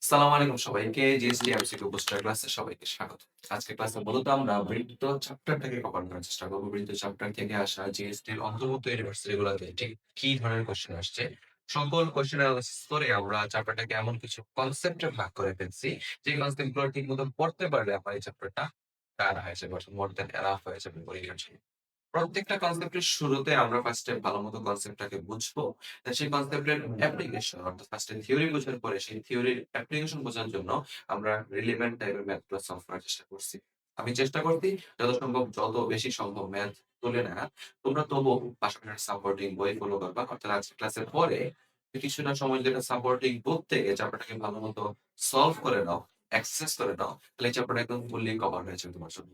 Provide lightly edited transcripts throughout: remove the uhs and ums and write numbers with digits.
সালাম আলাইকুম সবাইকে। জিএসটি এমসিকিউ বুস্টার ক্লাসে সবাইকে স্বাগত। আজকের ক্লাসে মূলত আমরা বৃত্ত চ্যাপ্টারটাকে কভার করার চেষ্টা করব। বৃত্ত চ্যাপ্টার থেকে আসা জিএসটির অন্তর্ভুক্ত ইউনিভার্সিটি গুলোতে ঠিক কি ধরনের কোশ্চেন আসছে, সকল কোশ্চেন অ্যানালাইসিস করে আমরা চ্যাপ্টারটাকে এমন কিছু কনসেপ্টে ভাগ করে ফেলছি, যে কনসেপ্ট গুলো ঠিক মতো পড়তে পারলে আমার এই চ্যাপ্টারটা টানা হয়ে যাবে, মোর দ্যান এনাফ হয়ে যাবে পরীক্ষার জন্য। প্রত্যেকটা কনসেপ্টের শুরুতে আমরা ফার্স্টে ভালোমতো কনসেপ্টটাকে বুঝবো। সেই কনসেপ্টের অ্যাপ্লিকেশন অর্থাৎ ফার্স্টে থিওরি বোঝার পরে সেই থিওরির অ্যাপ্লিকেশন বোঝার জন্য আমরা রিলেভেন্ট টাইপের ম্যাথ গুলো সলভ করার চেষ্টা করছি। আমি চেষ্টা করছি যত বেশি সম্ভব ম্যাথ তুলে নেয়া। তোমরা তবুও পাশাপাশি সাপোর্টিং বই ফলো করবা। অর্থাৎ আজকের ক্লাসের পরে কিছুটা সময় যেটা সাপোর্টিং বুক থেকে চ্যাপ্টারটাকে ভালোমতো সলভ করে নাও, এক্সারসাইজ করে নাও, তাহলে এই চ্যাপ্টারটা একদম ফুললি কভার হয়ে যাবে তোমার জন্য।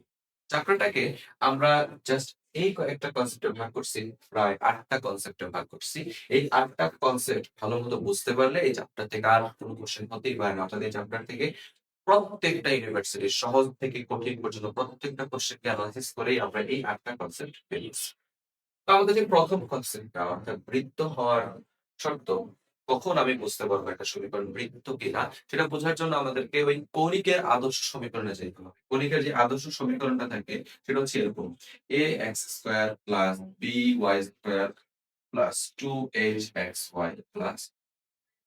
চ্যাপ্টারটাকে আমরা জাস্ট এই কয়েকটা কনসেপ্টে ভাগ করছি, প্রায় ৮ টা কনসেপ্টে ভাগ করছি। এই ৮ টা কনসেপ্ট ভালোমতো বুঝতে পারলে এই চ্যাপ্টার থেকে আর কোন কোশ্চেন হতেই পারে না। অর্থাৎ এই চ্যাপ্টার থেকে প্রত্যেকটা ইউনিভার্সিটির সহজ থেকে কঠিন পর্যন্ত প্রত্যেকটা কোশ্চেনকে এনালাইসিস করেই আমরা এই ৮ টা কনসেপ্ট পেয়েছি। তো আমাদের যে প্রথম কনসেপ্টটা অর্থাৎ বৃত্ত হওয়ার শর্ত, কখন আমি বুঝতে পারবো একটা সমীকরণ বৃত্ত কিনা, সেটা বোঝার জন্য আমাদেরকে ওই কৌণিকের আদর্শ সমীকরণে যাইতে হবে। কৌণিকের যে আদর্শ সমীকরণটা থাকে সেটা হচ্ছে এরকম: a x square plus b y square plus 2h xy plus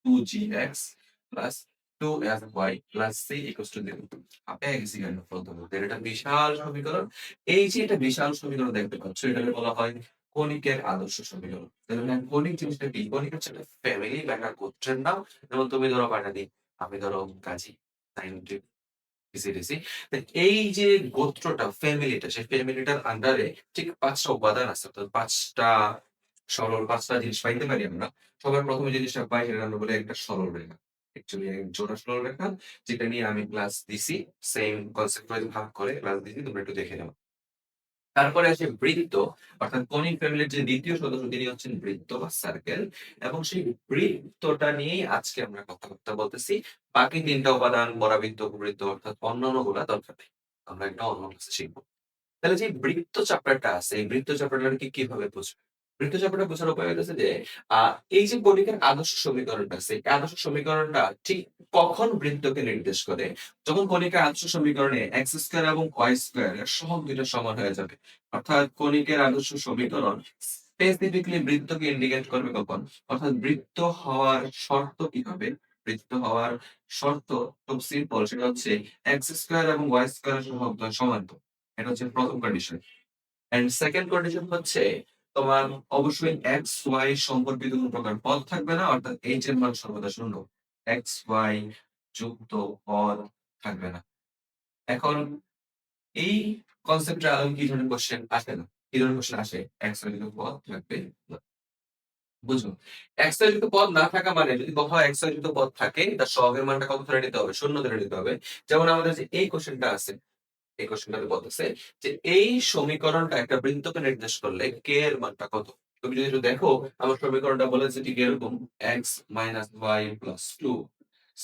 2gx plus 2fy plus c equals to 0। আপনি গেছি কেন প্রথম এটা বিশাল সমীকরণ। এই যে এটা বিশাল সমীকরণ দেখতে পাচ্ছ, এটাকে বলা হয় কণিকের আদর্শ সমীকরণ। তাহলে কণিক জিনিসটা কি? কণিক হচ্ছে একটা ফ্যামিলি বা একটা গোত্রের নাম। যেমন তুমি ধরো পাটালি, আমি ধরো কাজী, সাইন্টিফিক, ইসি। এই যে গোত্রটা, ফ্যামিলিটা, সেই ফ্যামিলিটার আন্ডারে ঠিক ৫ টা উপাদান আছে। অর্থাৎ ৫ টা সরল ৫ টা জিনিস পাইতে পারি আমরা। সবার ১ম যে জিনিসটা পাই সেটার আমরা বলি একটা সরল রেখা। অ্যাকচুয়ালি জোড়া সরল রেখা, যেটা নিয়ে আমি ক্লাস দিছি। সেম কনসেপ্ট ওয়াইজ ভাগ করে ক্লাস দিছি। তোমরা একটু দেখে নাও। তারপরে আসে বৃত্ত, অর্থাৎ কনিক ফ্যামিলির যে দ্বিতীয় সদস্য তিনি হচ্ছেন বৃত্ত বা সার্কেল, এবং সেই বৃত্তটা নিয়েই আজকে আমরা কথাবার্তা বলতেছি। বাকি ৩ টা উপাদান পরাবৃত্ত, উপবৃত্ত অর্থাৎ অন্যান্য গুলা দরকার নেই। আমরা একটা অন্য ক্লাসে শিখব। তাহলে যে বৃত্ত চ্যাপ্টারটা আছে, এই বৃত্ত চ্যাপ্টারটাকে কিভাবে বুঝবে? বৃত্ত চ্যাপ্টারটা বোঝার উপায় হইতেছে যে আ এই যে কণিকার আদর্শ সমীকরণটা আছে, এই আদর্শ সমীকরণটা ঠিক কখন বৃত্তকে নির্দেশ করে? যখন কণিকার আদর্শ সমীকরণে x স্কয়ার এবং y স্কয়ার এর সহগ দুইটা সমান হয়ে যাবে। অর্থাৎ কণিকের আদর্শ সমীকরণ স্পেসিফিক্যালি বৃত্তকে ইন্ডিকেট করবে কখন? অর্থাৎ বৃত্ত হওয়ার শর্ত কি হবে? বৃত্ত হওয়ার শর্ত খুব সিম্পল, সেটা হচ্ছে x স্কয়ার এবং y স্কয়ার এর সহগ সমান। এটা হচ্ছে প্রথম কন্ডিশন। অ্যান্ড সেকেন্ড কন্ডিশন হচ্ছে তোমার অবশ্যই এক্স ওয়াই সম্পর্কিত কোন প্রকার পদ থাকবে না, অর্থাৎ এইচ এর মান সর্বদা শূন্য। এক্স ওয়াই যুক্ত পদ থাকবে না। এখন এই কনসেপ্টে আরো কি ধরনের কোশ্চেন আসে না? কি ধরনের কোশ্চেন আসে? এক্স ওয়াই যুক্ত পদ থাকবে না। বুঝুন। এক্স ওয়াই যুক্ত পদ না থাকা মানে, যদি কোথাও এক্স ওয়াই যুক্ত পদ থাকে তার সহগের মানটা কত ধরে নিতে হবে? শূন্য ধরে নিতে হবে। যেমন আমাদের যে এই কোশ্চেনটা আছে, এই কোশ্চেনটাতে বলতেছে যে এই সমীকরণটা একটা বৃত্তকে নির্দেশ করলে কে এর মানটা কত? তুমি যদি একটু দেখো, আমার সমীকরণটা বলেছে ঠিক এরকম: x minus y plus 2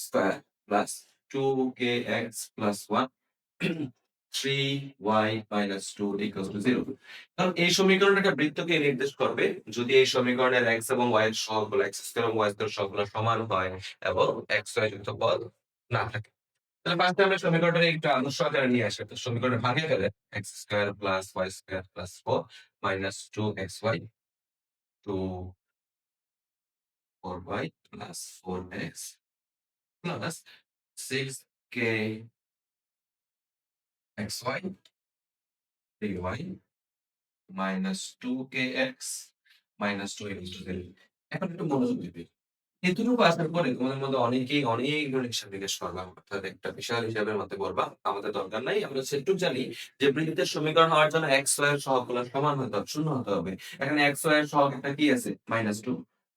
square plus 2kx plus 1 3y minus 2 equals to 0। কারণ এই সমীকরণটা একটা বৃত্তকে নির্দেশ করবে যদি এই সমীকরণের x এবং y এর সহগগুলো, x স্কয়ার এবং y স্কয়ার সহগগুলো সমান হয় এবং x y যুক্ত পদ না থাকে। তাহলে ফার্স্টে আমরা সমীকরণটা একটু আদর্শ আকারে নিয়ে আসি। তো সমীকরণে ভাঙে ফেলে x square plus y square plus 4 minus 2xy 4y plus 4x plus 6kxy 3y minus 2kx minus 2 equal to 0। এখন একটু মনোযোগ দিবে। এতটুকু আসার পরে তোমাদের মধ্যে অনেকেই অনেক ধরনের হিসাব নিকেশ করবা। অর্থাৎ একটা বিশাল হিসাবের মধ্যে পড়বা। আমাদের দরকার নাই। আমরা সেটুক জানি যে বৃত্তের সমীকরণ হওয়ার জন্য x, y এর সহগগুলো সমান হতে হবে, শূন্য হতে হবে। এখানে x, y এর সহগ একটা কি আছে? -2।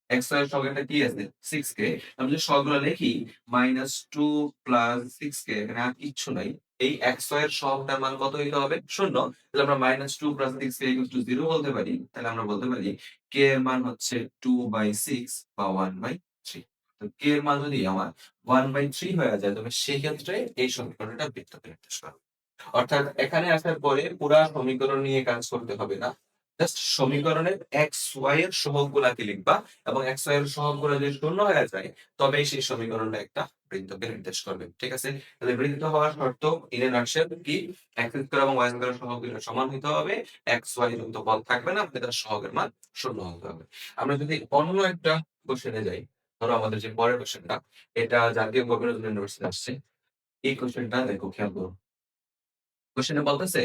x, y এর সহগ একটা কি আছে? 6k। আমি যদি সহগগুলো লিখি -2 প্লাস 6k, এখানে আর কিচ্ছু নাই। এই x, y এর সহগটার মান কত হইতে হবে? শূন্য। তাহলে আমরা -2 প্লাস 6k 0 বলতে পারি। তাহলে আমরা বলতে পারি k এর মান হচ্ছে 2/6 বা 1/3। তো k এর মান যদি আমার 1/3 হয়ে যায়, তবে সেক্ষেত্রে এই সমীকরণটা বৃত্তকে নির্দেশ করে। অর্থাৎ এখানে আসার পরে পুরা সমীকরণ নিয়ে কাজ করতে হবে না। জাস্ট সমীকরণের এক্স ওয়াই এর সহগগুলাকে লিখবা, এবং এক্স ওয়াই এর সহগগুলা যদি শূন্য হয়ে যায় তবেই সেই সমীকরণটা একটা বৃত্তকে নির্দেশ করবে। ঠিক আছে? তাহলে বৃত্ত হওয়ার শর্ত ইন এ নাটশেল কি? x স্কয়ার এবং y স্কয়ারের সহগের সমান হইতে হবে। x, y যুক্ত পদ থাকবে না, তার সহগের মান শূন্য হতে হবে। আমরা যদি অন্য একটা কোশ্চেনে যাই, ধরো আমাদের যে পরের কোশ্চেনটা, এটা জাতীয় কবিরজ ইউনিভার্সিটি আসছে। এই কোশ্চেনটা দেখো খেয়াল করো। কোশ্চেনে বলতেছে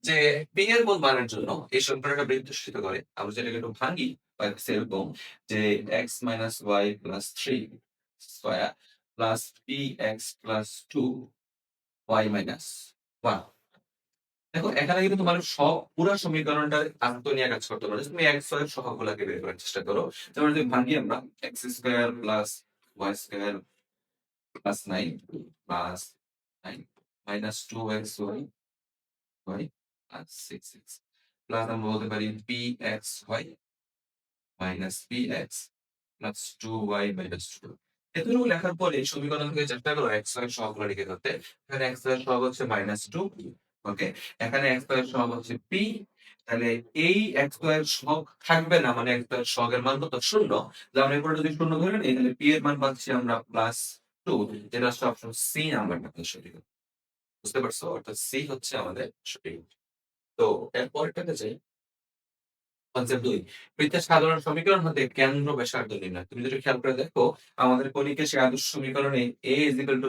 যে p এর কোন মানের জন্য এই সমীকরণটা বৃত্ত সূচিত করে। আমরা যদি এটাকে একটু ভাঙি পাইতেছি এরকম যে x minus y plus 3 square plus px plus 2 y minus 1। দেখো এখানে কিন্তু তোমার পুরা সমীকরণটা আন্ত নিয়ে কাজ করতে পারো। তুমি x y এর সহগগুলোকে বের করার চেষ্টা করো। যেমন যদি ভাঙি আমরা x square plus y square plus 9 plus 9 minus 2xy y plus 6x plus আমরা বলতে পারি pxy minus px plus 2y minus 2। এতটুকু লেখার পরে এই সমীকরণ থেকে চেষ্টা করো x এর সহগগুলো লিখে করতে। এখানে x এর সহগ হচ্ছে মাইনাস 2। ওকে, এখানে x এর সহগ হচ্ছে p। তাহলে এই x এর সহগ থাকবে না, মানে x এর সহগের মান কত? শূন্য। তাহলে আমরা এরপরে যদি শূন্য ধরে নিই তাহলে p এর মান পাচ্ছি আমরা প্লাস 2, যেটা হচ্ছে অপশন সি নাম্বারটা সঠিক। বুঝতে পারছো? অর্থাৎ সি হচ্ছে আমাদের সঠিক। তো এরপরটাতে যাই। কনসেপ্ট ২, বৃত্তের সাধারণ সমীকরণ হতে কেন্দ্র ব্যাসার্ধ নির্ণয়। তুমি যদি খেয়াল করে দেখো আমাদের কণিকের সেই আদর্শ সমীকরণে a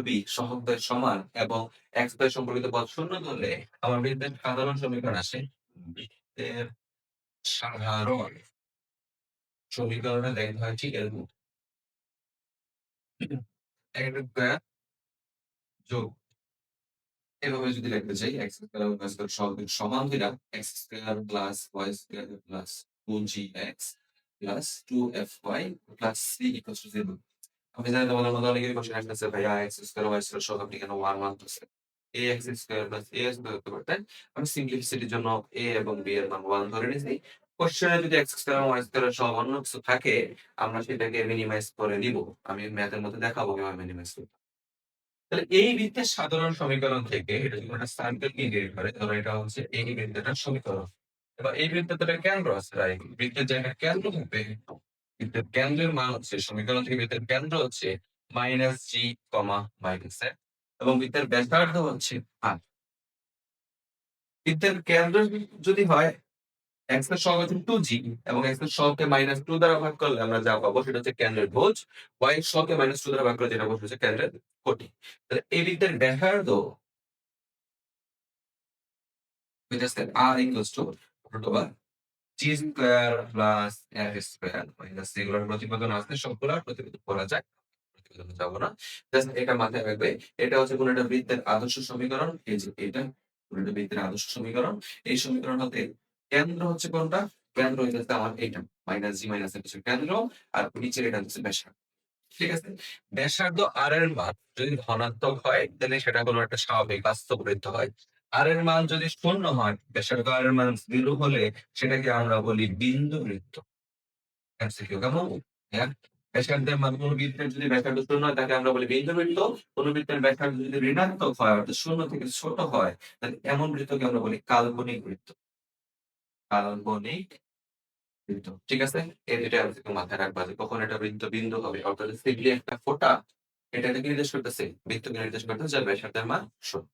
b সহগদ্বয় সমান এবং x দ্বয় সম্পর্কিত পদ শূন্য ধরলে আমার বৃত্তের সাধারণ সমীকরণ আসে। বৃত্তের সাধারণ সমীকরণে দেখা হয় ঠিক এরকম। x স্কয়ার যোগ এভাবে যদি লিখতে চাই x স্কয়ার এবং y স্কয়ার সহগের সমান দিলাম x square plus y square plus 2gx plus 2fy plus c equals to 0। আমি জানি তোমাদের মধ্যে অনেকেরই কোশ্চেন আসতেছে ভাইয়া x স্কয়ার y স্কয়ার সহগ আপনি কেন 1 মানতেছেন? ax স্কয়ার প্লাস as ধরতে পারতেন। আমি সিম্পলিসিটির জন্য a এবং b এর মান 1 ধরে নিয়েছি। কোশ্চেনে যদি x স্কয়ার এবং y স্কয়ার এর সহগ অন্য কিছু থাকে আমরা সেটাকে মিনিমাইজ করে দিব। আমি ম্যাথের মধ্যে দেখাবো কিভাবে মিনিমাইজ করতে। তাহলে এই বৃত্তের সাধারণ সমীকরণ থেকে এটা যদি একটা সার্কেল ইন্টিগ্রেট করে, তাহলে এটা হচ্ছে এই বৃত্তটার সমীকরণ। এবার এই বৃত্তটার কেন্দ্র আছে, রাইট? বৃত্তের জায়গায় কেন্দ্র থাকবে। বৃত্তের কেন্দ্রের মান হচ্ছে সমীকরণ থেকে বৃত্তের কেন্দ্র হচ্ছে মাইনাস জি কমা মাইনাস এ এবং বৃত্তের ব্যাসার্ধ হচ্ছে আর। বৃত্তের কেন্দ্র যদি হয় x এর সহগ হচ্ছে 2g এবং x এর সহগকে মাইনাস 2 দ্বারা ভাগ করলে আমরা যা পাবো সেটা হচ্ছে কেন্দ্রের ভুজ। y এর সহগকে মাইনাস 2 দ্বারা ভাগ করলে যেটা বসবে হচ্ছে কেন্দ্রের কোটি। তাহলে এই বৃত্তের ব্যাসার্ধ হইতেছে r equals to root over g square plus f square minus এগুলোর প্রতিপাদন আছে সবগুলা প্রতিপাদন করা যায়। প্রতিপাদনে যাব না। জাস্ট এটা মাথায় রাখবে। এটা হচ্ছে কোন একটা বৃত্তের আদর্শ সমীকরণ। এই যে এটা কোন একটা বৃত্তের আদর্শ সমীকরণ। এই সমীকরণ হতে কেন্দ্র হচ্ছে কোনটা? কেন্দ্র হইতেছে আমার এইটা। মাইনাস জি মাইনাস এর কিছু কেন্দ্র আর নিচের এটা হচ্ছে ব্যাসার্ধ। ঠিক আছে? ব্যাসার্ধ আর এর মান যদি ধনাত্মক হয় তাহলে সেটা কোনো একটা স্বাভাবিক বাস্তব বৃত্ত হয়। আর এর মান যদি শূন্য হয়, ব্যাসার্ধ আর এর মান 0 হলে সেটাকে আমরা বলি বিন্দু বৃত্ত। এমসিকিউ কেমন? হ্যাঁ? ব্যাসার্ধের মান কোন বৃত্তের যদি ব্যাসার্ধ শূন্য হয় তাকে আমরা বলি বিন্দু বৃত্ত। কোন বৃত্তের ব্যাসার্ধ যদি ঋণাত্মক হয় অর্থাৎ শূন্য থেকে ছোট হয় তাহলে এমন বৃত্তকে আমরা বলি কাল্পনিক বৃত্ত। কাল্পনিক বৃত্ত। ঠিক আছে? এই ২ টা এমসিকিউ মাথায় রাখবা যে কখন এটা বৃত্ত বিন্দু হবে। অর্থাৎ সিম্পলি একটা ফোঁটা এটাকে নির্দেশ করতেছে, বৃত্তকে নির্দেশ করতেছে যার ব্যাসার্ধের মান শূন্য।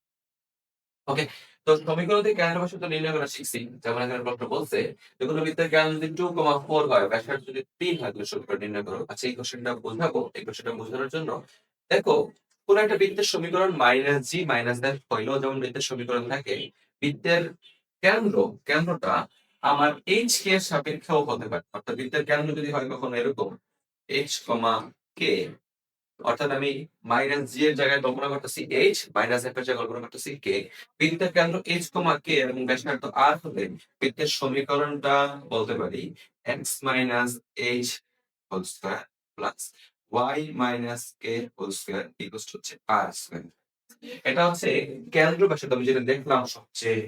ওকে, তো সমীকরণ থেকে কেন্দ্র ব্যাসার্ধ নির্ণয় করা শিখছি। যেমন এখানে প্রশ্ন বলছে যে কোন বৃত্তের কেন্দ্র যদি 2,4 হয় ব্যাসার্ধ যদি 3 হয় তাহলে সমীকরণ নির্ণয় করো। আচ্ছা এই কোশ্চেনটা বোঝাবো। এই কোশ্চেনটা বোঝানোর জন্য দেখো কোন একটা বৃত্তের সমীকরণ মাইনাস জি মাইনাস দ্যাট হইলেও যেমন বৃত্তের সমীকরণ থাকে, বৃত্তের কেন্দ্রটা আমার এইচ কে এর সাপেক্ষেও হতে পারে। অর্থাৎ বৃত্তের কেন্দ্র যদি হয় কখনো এরকম এইচ কমা কে, অর্থাৎ আমি মাইনাস জি এর জায়গায় কল্পনা করতেছি এইচ, মাইনাস এফ এর জায়গায় কল্পনা করতেছি কে। বৃত্তের কেন্দ্র এইচ কমা কে এবং ব্যাসার্ধ আর হলে বৃত্তের সমীকরণটা বলতে পারি x minus h whole square plus y minus k whole square equals to হচ্ছে আর স্কয়ার। এটা হচ্ছে কেন্দ্র ব্যাসার্ধ আমি যেটা দেখলাম সবচেয়ে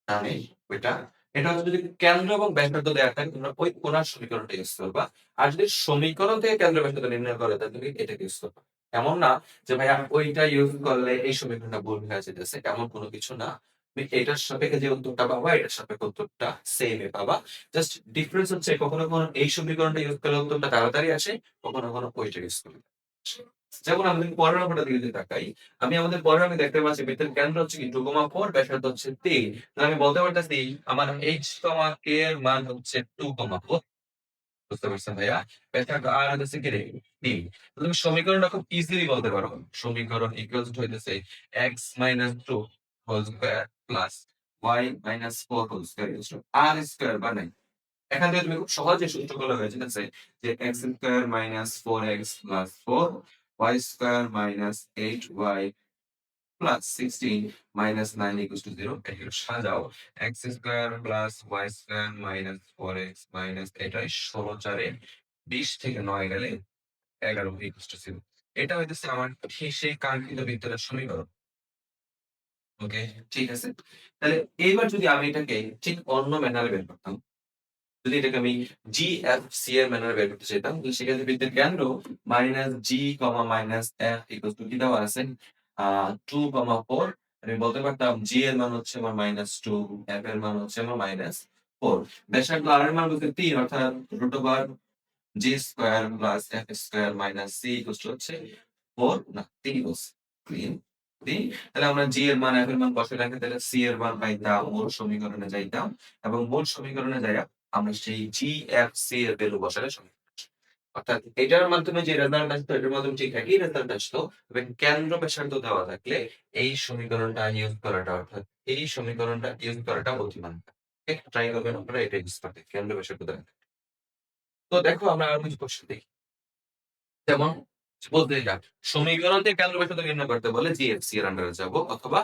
ডানে ওইটা। এটা হচ্ছে যদি কেন্দ্র এবং ব্যাসার্ধ দেয়া থাকে তোমরা ওই কোণার সমীকরণটা ইউজ করবা। আর যদি সমীকরণ থেকে কেন্দ্র ব্যাসার্ধ নির্ণয় করে তাহলে তুমি এটাকে ইউজ করবা। এমন না যে ভাইয়া ওইটা ইউজ করলে এই সমীকরণটা ভুল হয়ে যেতেছে, এমন কোনো কিছু না। তুমি এটার সাপেক্ষে যে উত্তরটা পাবা এটার সাপেক্ষে উত্তরটা সেম এ পাবা। জাস্ট ডিফারেন্স হচ্ছে কখনো কখনো এই সমীকরণটা ইউজ করলে উত্তরটা তাড়াতাড়ি আসে, কখনো কখনো ওইটা ইউজ করলে আসে। যেমন আমাদের পরের অঙ্কটার দিকে যদি তাকাই, আমি আমাদের পরের অঙ্কে দেখতে পাচ্ছি বৃত্তের কেন্দ্র হচ্ছে কি 2,4 ব্যাসার্ধ হচ্ছে 3। তাহলে আমি বলতে পারতেছি আমার h, k এর মান হচ্ছে 2,4। বুঝতে পারছেন ভাইয়া? ব্যাসার্ধ r হইতেছে কি রে? 3। তো তুমি সমীকরণটা খুব ইজিলি বলতে পারো। সমীকরণ ইকুয়ালস টু হইতেছে x minus 2 whole square plus y minus 4 whole square equals to r square বানাই। এখান থেকে তুমি খুব সহজে সূত্র করলে হয়ে যেতেছে যে x square minus 4x plus 4 y square minus 8y plus 16 minus 9 equals to 0। এগুলো সাজাও। x square plus y square minus 4x minus এটাই 16 4 20 থেকে 9 গেলে 11 ইকুয়ালস টু 0। এটা হইতেছে আমার ঠিক সেই কাঙ্ক্ষিত বৃত্তের সমীকরণ। ওকে, ঠিক আছে। তাহলে এইবার যদি আমি এটাকে ঠিক অন্য ম্যানারে বের করতাম, যদি এটাকে আমি GFC এর ম্যানারে বের করতে চাইতাম, তাহলে সেক্ষেত্রে বৃত্তের কেন্দ্র minus G comma minus F equal to কি দেওয়া আছে 2,4। আমি বলতে পারতাম জি এর মান হচ্ছে আমার -2, এফ এর মান হচ্ছে আমার -4। ব্যাসার্ধ আর এর মান বলতে 3, অর্থাৎ root over g square plus f square minus c equal to হচ্ছে 4 না 3 বলছে। 3 3। তাহলে আমরা জি এর মান এফ এর মান বসাই রাখি, তাহলে সি এর মান পাইতাম, মূল সমীকরণে যাইতাম এবং মূল সমীকরণে যাইয়া আমরা সেই জি এফ সি এর ভ্যালু বসালে সমীকরণ আসে। অর্থাৎ এটার মাধ্যমে যে রেজাল্ট আসতো এটার মাধ্যমে ঠিক একই রেজাল্ট আসতো, এবং কেন্দ্র ব্যাসার্ধ দেওয়া থাকলে এই সমীকরণটা ইউজ করাটা, অর্থাৎ এই সমীকরণটা ইউজ করাটা বুদ্ধিমান। ট্রাই করবেন আপনারা এটা ইউজ করতে, কেন্দ্র ব্যাসার্ধ দেওয়া থাকলে। তো দেখো আমরা আরো কিছু কোশ্চেন দেখি। যেমন বলতে যাক, সমীকরণ থেকে কেন্দ্র ব্যাসার্ধ নির্ণয় করতে বলে জিএফসি এর আন্ডারে যাব, অথবা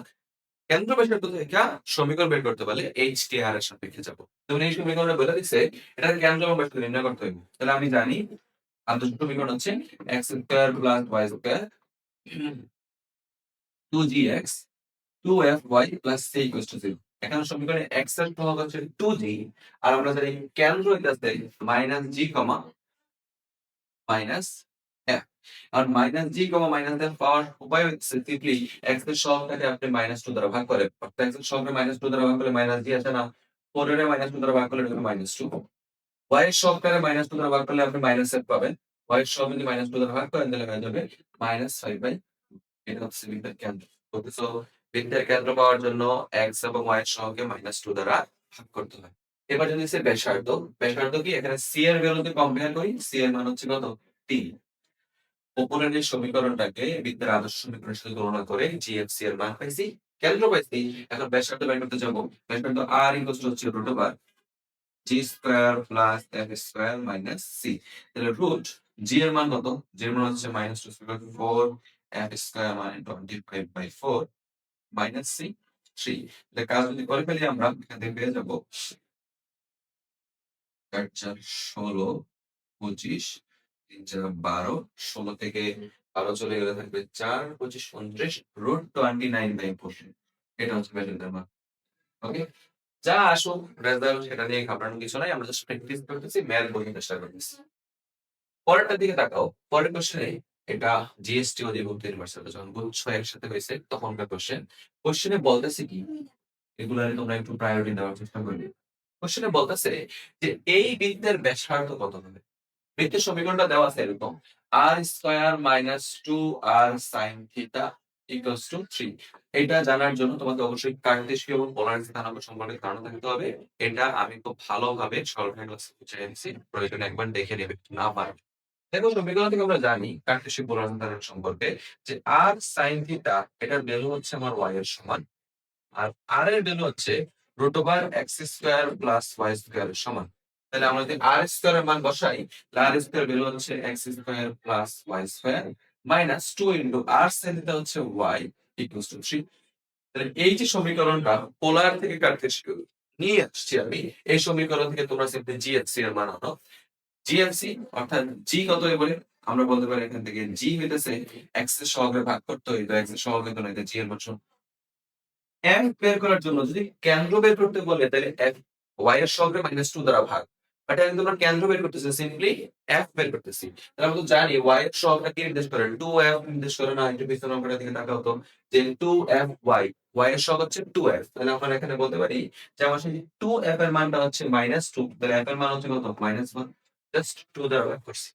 কেন্দ্র ব্যাসার্ধ থেকে সমীকরণ বের করতে বলে এইচটিআর এর সাপেক্ষে যাব। যেমন এই সমীকরণে বলে দিছে এটা কেন্দ্র এবং ব্যাসার্ধ নির্ণয় করতে হবে। তাহলে আমি জানি আন্তঃ সমীকরণ হচ্ছে x square plus y square 2gx 2fy plus c equals to 0। এখানে সমীকরণে x এর সহগ হচ্ছে 2g, আর আমরা জানি কেন্দ্র হইতাছে মাইনাস g কমা মাইনাস f। আর মাইনাস জি কমা মাইনাস এফ পাওয়ার উপায় হচ্ছে সিম্পলি এক্স এর সহগটাকে আপনি -2 দ্বারা ভাগ করেন, অর্থাৎ এক্স এর সহগকে -2 দ্বারা ভাগ করলে মাইনাস জি আসে না, 4 এর -2 দ্বারা ভাগ করলে হবে -2। y এর সহগটাকে -2 দ্বারা ভাগ করলে আপনি মাইনাস এফ পাবেন, y এর সহগ যদি -2 দ্বারা ভাগ করেন তাহলে হয়ে যাবে -5/, এটা হচ্ছে বৃত্তের কেন্দ্র। বুঝতেছো? বৃত্তের কেন্দ্র পাওয়ার জন্য x এবং y এর সহগকে -2 দ্বারা ভাগ করতে হয়। এবার যদি সে ব্যাসার্ধ, ব্যাসার্ধ কি এখানে c এর ভ্যালুতে কম্পেয়ার করি, c এর মান হচ্ছে কত 3। উপরের যে সমীকরণটাকে বৃত্তের আদর্শ সমীকরণের সাথে তুলনা করে জিএফসি এর মান পাইছি, কেন্দ্র পাইছি। এখন ব্যাসার্ধ বের করতে যাব। ব্যাসার্ধ আর ইকুয়াল টু হচ্ছে root over g square plus f square minus c. তাহলে রুট জি এর মান কত? জি এর মান হচ্ছে -2 স্কয়ার 4, এফ স্কয়ার মানে 25/4 মাইনাস সি 3। তাহলে কাজ যদি করে ফেলি আমরা এখান থেকে পেয়ে যাব 4 4 16 25, 3 4 12, 16 থেকে 12 চলে গেলে থাকবে 4 25 29 রুট 29/4। এটা হচ্ছে ব্যাসার্ধের মান। ওকে, যা আসুক রেজাল্ট সেটা নিয়ে ঘাবড়ানোর কিছু নাই, আমরা জাস্ট প্র্যাকটিস করতেছি, ম্যাথ বোঝার চেষ্টা করতেছি। পরেরটার দিকে তাকাও। পরের কোশ্চেনে এটা জিএসটি অধিভুক্ত ইউনিভার্সাল, যখন গুচ্ছ একসাথে হয়েছে তখনকার কোশ্চেন। কোশ্চেনে বলতেছে কি, এগুলারে তোমরা একটু প্রায়োরিটি দেওয়ার চেষ্টা করবে। কোশ্চেনে বলতেছে যে এই বৃত্তের ব্যাসার্ধ কত হবে? বৃত্তের সমীকরণটা দেওয়া আছে এরকম, r square minus 2r sin theta equals to 3। এটা জানার জন্য তোমাকে অবশ্যই কার্টেসীয় এবং পোলারিটি ধারণা সম্পর্কে ধারণা থাকতে হবে। এটা আমি খুব ভালোভাবে সরকারি ক্লাসে বুঝিয়ে দিয়েছি, প্রয়োজনে একবার দেখে নেবে না পারো। দেখো সমীকরণ থেকে আমরা জানি কার্টেসীয় পোলারিটি ধারণা সম্পর্কে যে r sin থিটা এটার ভ্যালু হচ্ছে আমার y এর সমান, আর r এর ভ্যালু হচ্ছে root over x square plus y square এর সমান। তাহলে আমরা যদি আর স্কয়ার এর মান বসাই, তাহলে আর স্কয়ার ভ্যালু হচ্ছে x square plus y square minus 2 into r sin theta হচ্ছে ওয়াই ইকুয়ালস টু 3। তাহলে এই যে সমীকরণটা পোলার থেকে কার্টেসীয় নিয়ে আসছি আমি, এই সমীকরণ থেকে তোমরা সিম্পলি জিএফসি এর মান আনো। জিএফসি অর্থাৎ জি কত বলে আমরা বলতে পারি, এখান থেকে জি হইতেছে এক্স এর সহগে ভাগ করতে হইতো, এক্স এর সহগে তো নয়, জি এর মান এফ বের করার জন্য যদি কেন্দ্র বের করতে বলে তাহলে এফ ওয়াই এর সহগে -2 দ্বারা ভাগ। বাট এখন তোমরা কেন্দ্র বের করতেছি, সিম্পলি এফ বের করতেছি। তাহলে আমরা তো জানি ওয়াই এর সহগটা কি নির্দেশ করে, 2f নির্দেশ করে না? একটু পিছনের অঙ্কটার দিকে তাকাও তো, যে 2f ওয়াই এর সহগ হচ্ছে 2f। তাহলে আমরা এখানে বলতে পারি যে আমার সেই 2f এর মানটা হচ্ছে -2, তাহলে f এর মান হচ্ছে কত? -1, জাস্ট 2 দ্বারা ভাগ করছি।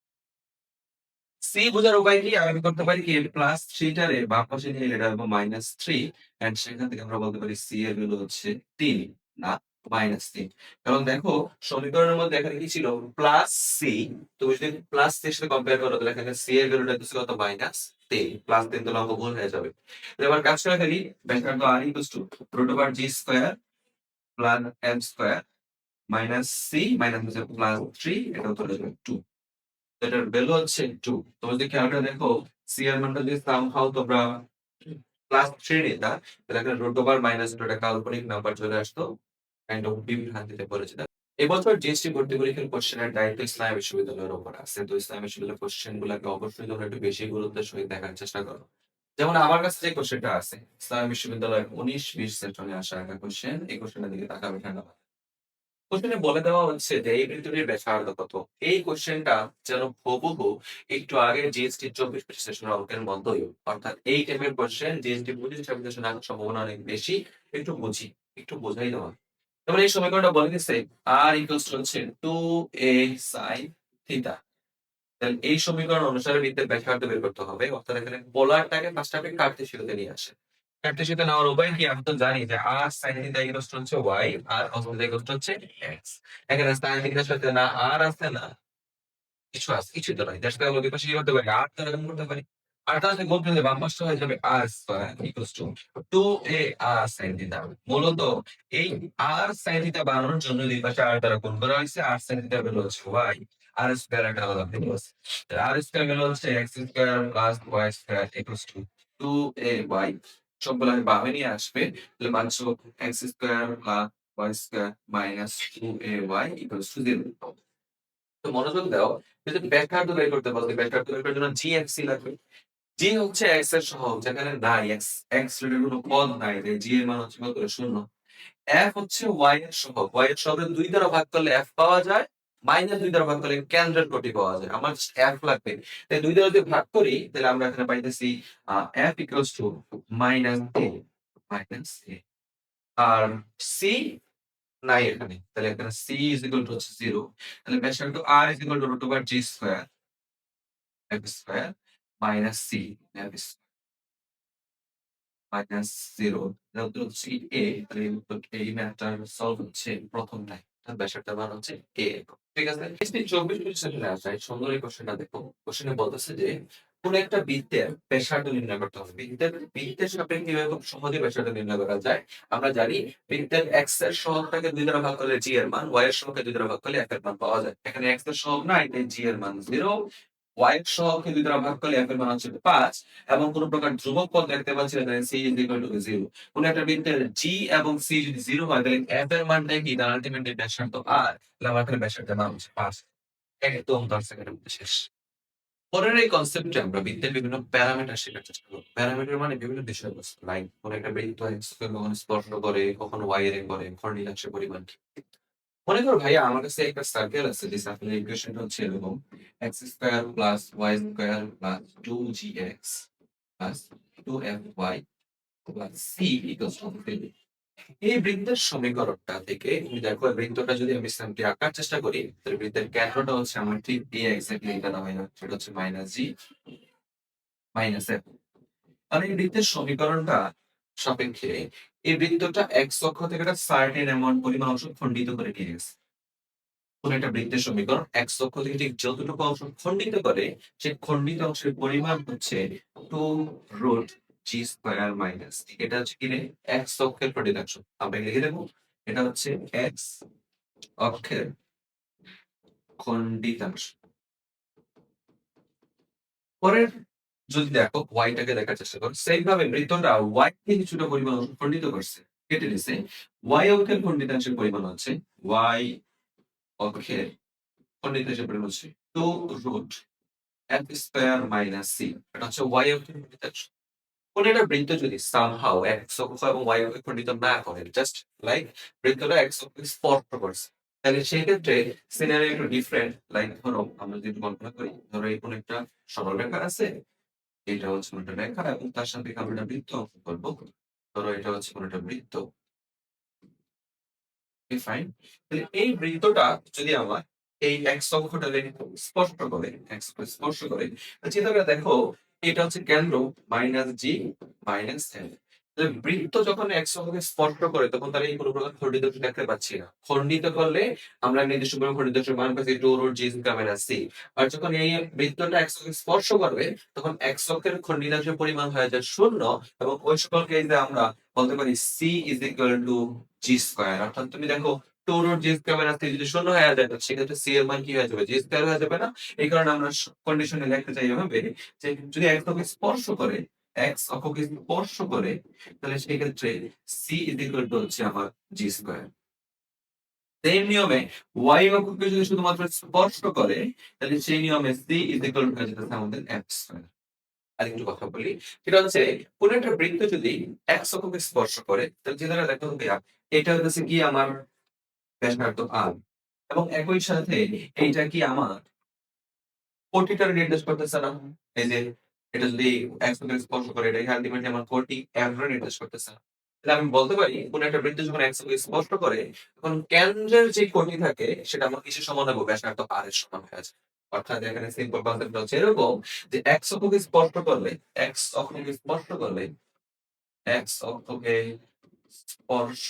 সি বোঝার উপায় কি? আমি করতে পারি কি প্লাস 3 টারে বাম পাশে নিয়ে এটা হবে -3 এন্ড সেখান থেকে আমরা বলতে পারি সি এর ভ্যালু হচ্ছে ৩ না -৩। কারণ দেখো সমীকরণের মধ্যে এখানে কি ছিল? Plus c. তুমি যদি প্লাস সি এর সাথে কম্পেয়ার করো তাহলে এখানে সি এর ভ্যালুটা দিচ্ছে কত? -৩ প্লাস ৩ তো অঙ্ক ভুল হয়ে যাবে। তো এবার কাজ করে ফেলি। ব্যাসার্ধ r √g square plus m square minus c minus হচ্ছে প্লাস 3 এটা উত্তর হয়ে যাবে 2। এটার ভ্যালু হচ্ছে 2। তোমরা যদি খেয়াল করে দেখো সি এর মানটা যদি সামহাউ তোমরা প্লাস 3 নিতা তাহলে এখানে রুট ওভার মাইনাস একটা কাল্পনিক নাম্বার চলে আসতো। কাইন্ড অফ বিভ্রান্তিতে পড়েছে। এবছর জিএসটি ভর্তি পরীক্ষার কোশ্চেনের দায়িত্ব ইসলাম বিশ্ববিদ্যালয়ের উপর আছে। তো ইসলাম বিশ্ববিদ্যালয়ের কোশ্চেন গুলাকে অবশ্যই তোমরা একটু বেশি গুরুত্বের সহিত দেখার চেষ্টা করো। যেমন আমার কাছে যে কোশ্চেনটা আছে ইসলাম বিশ্ববিদ্যালয়ের 19-20 সেশনে আসা একটা কোশ্চেন। এই কোশ্চেনের দিকে তাকাবে ঠান্ডা মাথায়। কোশ্চেনে বলে দেওয়া হচ্ছে যে এই বৃত্তটির ব্যাসার্ধ কত? এই কোশ্চেনটা যেন হুবহু একটু আগে জিএসটি 24-25 সেশনের অঙ্কের মতোই। অর্থাৎ এই টাইপের কোশ্চেন জিএসটি 25-26 সেশনে আসার সম্ভাবনা অনেক বেশি। একটু বুঝি, একটু বোঝাই দেওয়া। যেমন এই সমীকরণটা বলে দিছে r ইকুয়ালস টু হচ্ছে 2a sin থিটা। তাহলে এই সমীকরণ অনুসারে বৃত্তের ব্যাসার্ধ বের করতে হবে। অর্থাৎ এখানে পোলারটাকে ফার্স্ট আপনি কার্টেসিয়াতে নিয়ে আসেন। কার্টেসিয়াতে নেওয়ার উপায় কি? আমি তো জানি যে r sin theta equals to হচ্ছে y আর cos থিটা ইকুয়ালস টু হচ্ছে x। এখানে sin থিটার সাথে না r আছে না কিছু আছে, কিছুই তো নাই। দ্যাটস ওয়াই আমরা দুই পাশে কি করতে পারি? r দ্বারা গুণ করতে পারি। আর তাহলে গুণ করলে বাম পাশটা হয়ে যাবে r square equals two 2a r sin theta. মূলত এই r sin থিটা বানানোর জন্য দুই পাশে r দ্বারা গুণ করা হয়েছে। r sin থিটা ভ্যালু হচ্ছে y। r স্কয়ার একটা আলাদা ভ্যালু আছে। তাহলে r স্কয়ার ভ্যালু হচ্ছে x square plus y square equals two 2ay। সবগুলো আমি বামে নিয়ে আসবে। তাহলে পাচ্ছ x square plus y square minus 2ay equals to 0। তো মনোযোগ দাও, যদি ব্যাসার্ধ বের করতে বলো, ব্যাসার্ধ বের করার জন্য জি এফ সি লাগবে। জি হচ্ছে এক্স এর সহগ, যেখানে নাই এক্স এক্স এর কোনো পদ নাই, তাই জি এর মান হচ্ছে কত? শূন্য। এফ হচ্ছে ওয়াই এর সহগ, ওয়াই এর সহগ 2 দ্বারা ভাগ করলে এফ পাওয়া যায়, মাইনাস 2 দ্বারা ভাগ করলে কেন্দ্রের কোটি পাওয়া যায়। আমার এফ লাগবে, তাই 2 দ্বারা যদি ভাগ করি তাহলে আমরা এখানে পাইতেছি f equals to minus a minus a. আর সি নাই এখানে, তাহলে এখানে সি ইজ ইকুয়াল টু হচ্ছে 0। তাহলে ব্যাসার্ধ r is equal to root over g square f square minus c f minus 0। এটা উত্তর হচ্ছে এ। তাহলে এই উত্তর এই ম্যাথটার সলভ হচ্ছে প্রথমটাই। তার ব্যাসার্ধের মান হচ্ছে এ। ঠিক আছে? নেক্সট 24-25 সেশনে আসা এই সুন্দর এই কোশ্চেনটা দেখো। কোশ্চেনে বলতেছে যে কোন একটা বৃত্তের ব্যাসার্ধ নির্ণয় করতে হবে। বৃত্তের সাপেক্ষে কিভাবে খুব সহজে ব্যাসার্ধ নির্ণয় করা যায়? আমরা জানি বৃত্তের x এর সহগটাকে 2 দ্বারা ভাগ করলে g এর মান, y এর সহগকে 2 দ্বারা ভাগ করলে f এর মান পাওয়া যায়। এখানে x এর সহগ নাই, তাই g এর মান 0। y এর সহগকে 2 দ্বারা ভাগ করলে f এর মান হচ্ছে 5 এবং কোন প্রকার ধ্রুবক পদ দেখতে পাচ্ছি না, তাই c is equal to 0। কোন একটা বৃত্তের g এবং c যদি 0 হয় তাহলে f এর মানটা কি? তার আলটিমেটলি ব্যাসার্ধ r। তাহলে আমার এখানে ব্যাসার্ধের মান হচ্ছে 5। একদম 10 সেকেন্ডের মধ্যে শেষ। পরের এই কনসেপ্টে আমরা বৃত্তের বিভিন্ন প্যারামিটার শেখার চেষ্টা করব। প্যারামিটার মানে বিভিন্ন বিষয়বস্তু, লাইক কোন একটা বৃত্ত x কে কখনো স্পর্শ করে, কখনো y এর করে, ঘূর্ণিলাংশের পরিমাণ কি। মনে করো ভাইয়া আমার কাছে একটা সার্কেল আছে, যে সার্কেলের ইকুয়েশনটা হচ্ছে এরকম x square plus y square plus 2gx plus 2fy plus c equals to 3। এই বৃত্তের সমীকরণটা থেকে তুমি দেখো এই বৃত্তটা যদি আমি সিম্পলি আঁকার চেষ্টা করি তাহলে বৃত্তের কেন্দ্রটা হচ্ছে আমার ঠিক এই এক্স্যাক্টলি এটা দেওয়া হয় না, সেটা হচ্ছে মাইনাস জি মাইনাস এফ। আর এই বৃত্তের সমীকরণটা সাপেক্ষে এই বৃত্তটা এক্স অক্ষ থেকে একটা সার্টেন অ্যামাউন্ট পরিমাণ অংশ খণ্ডিত করে নিয়ে গেছে। কোন একটা বৃত্তের সমীকরণ এক্স অক্ষ থেকে ঠিক যতটুকু অংশ খণ্ডিত করে সেই খণ্ডিত অংশের পরিমাণ হচ্ছে 2 রুট জি স্কয়ার মাইনাস। এটা হচ্ছে কি রে? এক্স অক্ষের খণ্ডিতাংশ। আমরা লিখে দেবো এটা হচ্ছে এক্স অক্ষের খণ্ডিতাংশ। পরের যদি দেখো y টাকে দেখার চেষ্টা করো, সেম ভাবে বৃত্তটা y কে কিছুটা পরিমাণ অংশ খণ্ডিত করছে, কেটে দিছে। y অক্ষের খণ্ডিতাংশের পরিমাণ হচ্ছে y অক্ষের খণ্ডিতাংশের পরিমাণ হচ্ছে 2 রুট f স্কয়ার মাইনাস c। এটা হচ্ছে y অক্ষের খণ্ডিতাংশ। কোন একটা বৃত্ত যদি সামহাউ x অক্ষ এবং y অক্ষে খণ্ডিত না করে, জাস্ট লাইক বৃত্তটা x অক্ষকে স্পর্শ করছে, তাহলে সেই ক্ষেত্রে সিনারিও একটু ডিফারেন্ট। লাইক ধরো আমরা যদি কল্পনা করি, ধরো এই কোন একটা সরলরেখা আছে, এটা হচ্ছে কোন একটা রেখা এবং তার সাথে আমরা একটা বৃত্ত অঙ্কন করবো। ধরো এটা হচ্ছে কোন একটা বৃত্ত। Okay fine. তাহলে এই বৃত্তটা যদি আমার এই x অক্ষটাকে স্পর্শ করে, x কে স্পর্শ করে। চিন্তা করে দেখো, এটা হচ্ছে কেন্দ্র -g -l। তাহলে বৃত্ত যখন x অক্ষকে স্পর্শ করে তখন তার এই কোন প্রকার খণ্ডিত দেখতে পাচ্ছি না। খণ্ডিত করলে আমরা নির্দিষ্ট পরিমাণ খণ্ডিত মান পাচ্ছি 2√g²-c। আর যখন এই বৃত্তটা x অক্ষকে স্পর্শ করবে তখন x অক্ষের খণ্ডিতাংশের পরিমাণ হয়ে যায় 0 এবং ওই সকল কেসে আমরা বলতে পারি c = g²। অর্থাৎ তুমি দেখো 2√g²-c যদি 0 হয়ে যায় সেক্ষেত্রে c এর মান কি হয়ে যাবে? g² হয়ে যাবে না? এই কারণে আমরা কন্ডিশনে লিখতে চাই এভাবে যে যদি x অক্ষকে স্পর্শ করে, x অক্ষকে স্পর্শ করে তাহলে সেক্ষেত্রে c হচ্ছে আমার g²। সেম নিয়মে y অক্ষকে যদি শুধুমাত্র স্পর্শ করে তাহলে সেই নিয়মে c হয়ে যেতেছে আমাদের f²। আরেকটু কথা বলি, সেটা হচ্ছে কোন একটা বৃত্ত যদি x অক্ষকে স্পর্শ করে তাহলে যেটা দেখো ভাইয়া, এটা হচ্ছে কি আমার ব্যাসার্ধ r এবং একই সাথে এইটা কি আমার কোটিটার নির্দেশ করতেছে না? এই যে এটা যদি x অক্ষকে স্পর্শ করে এটা আলটিমেটলি আমার কোটি m এর নির্দেশ করতেছে না। তাহলে আমি বলতে পারি কোন একটা বৃত্ত যখন x অক্ষকে স্পর্শ করে তখন কেন্দ্রের যে কোটি থাকে সেটা আমার কিসের সমান হবে? ব্যাসার্ধ r এর সমান হয়ে যায়। অর্থাৎ এখানে সিম্পল কনসেপ্ট হচ্ছে এরকম যে x অক্ষকে স্পর্শ করলে, x অক্ষকে স্পর্শ করলে, x অক্ষকে স্পর্শ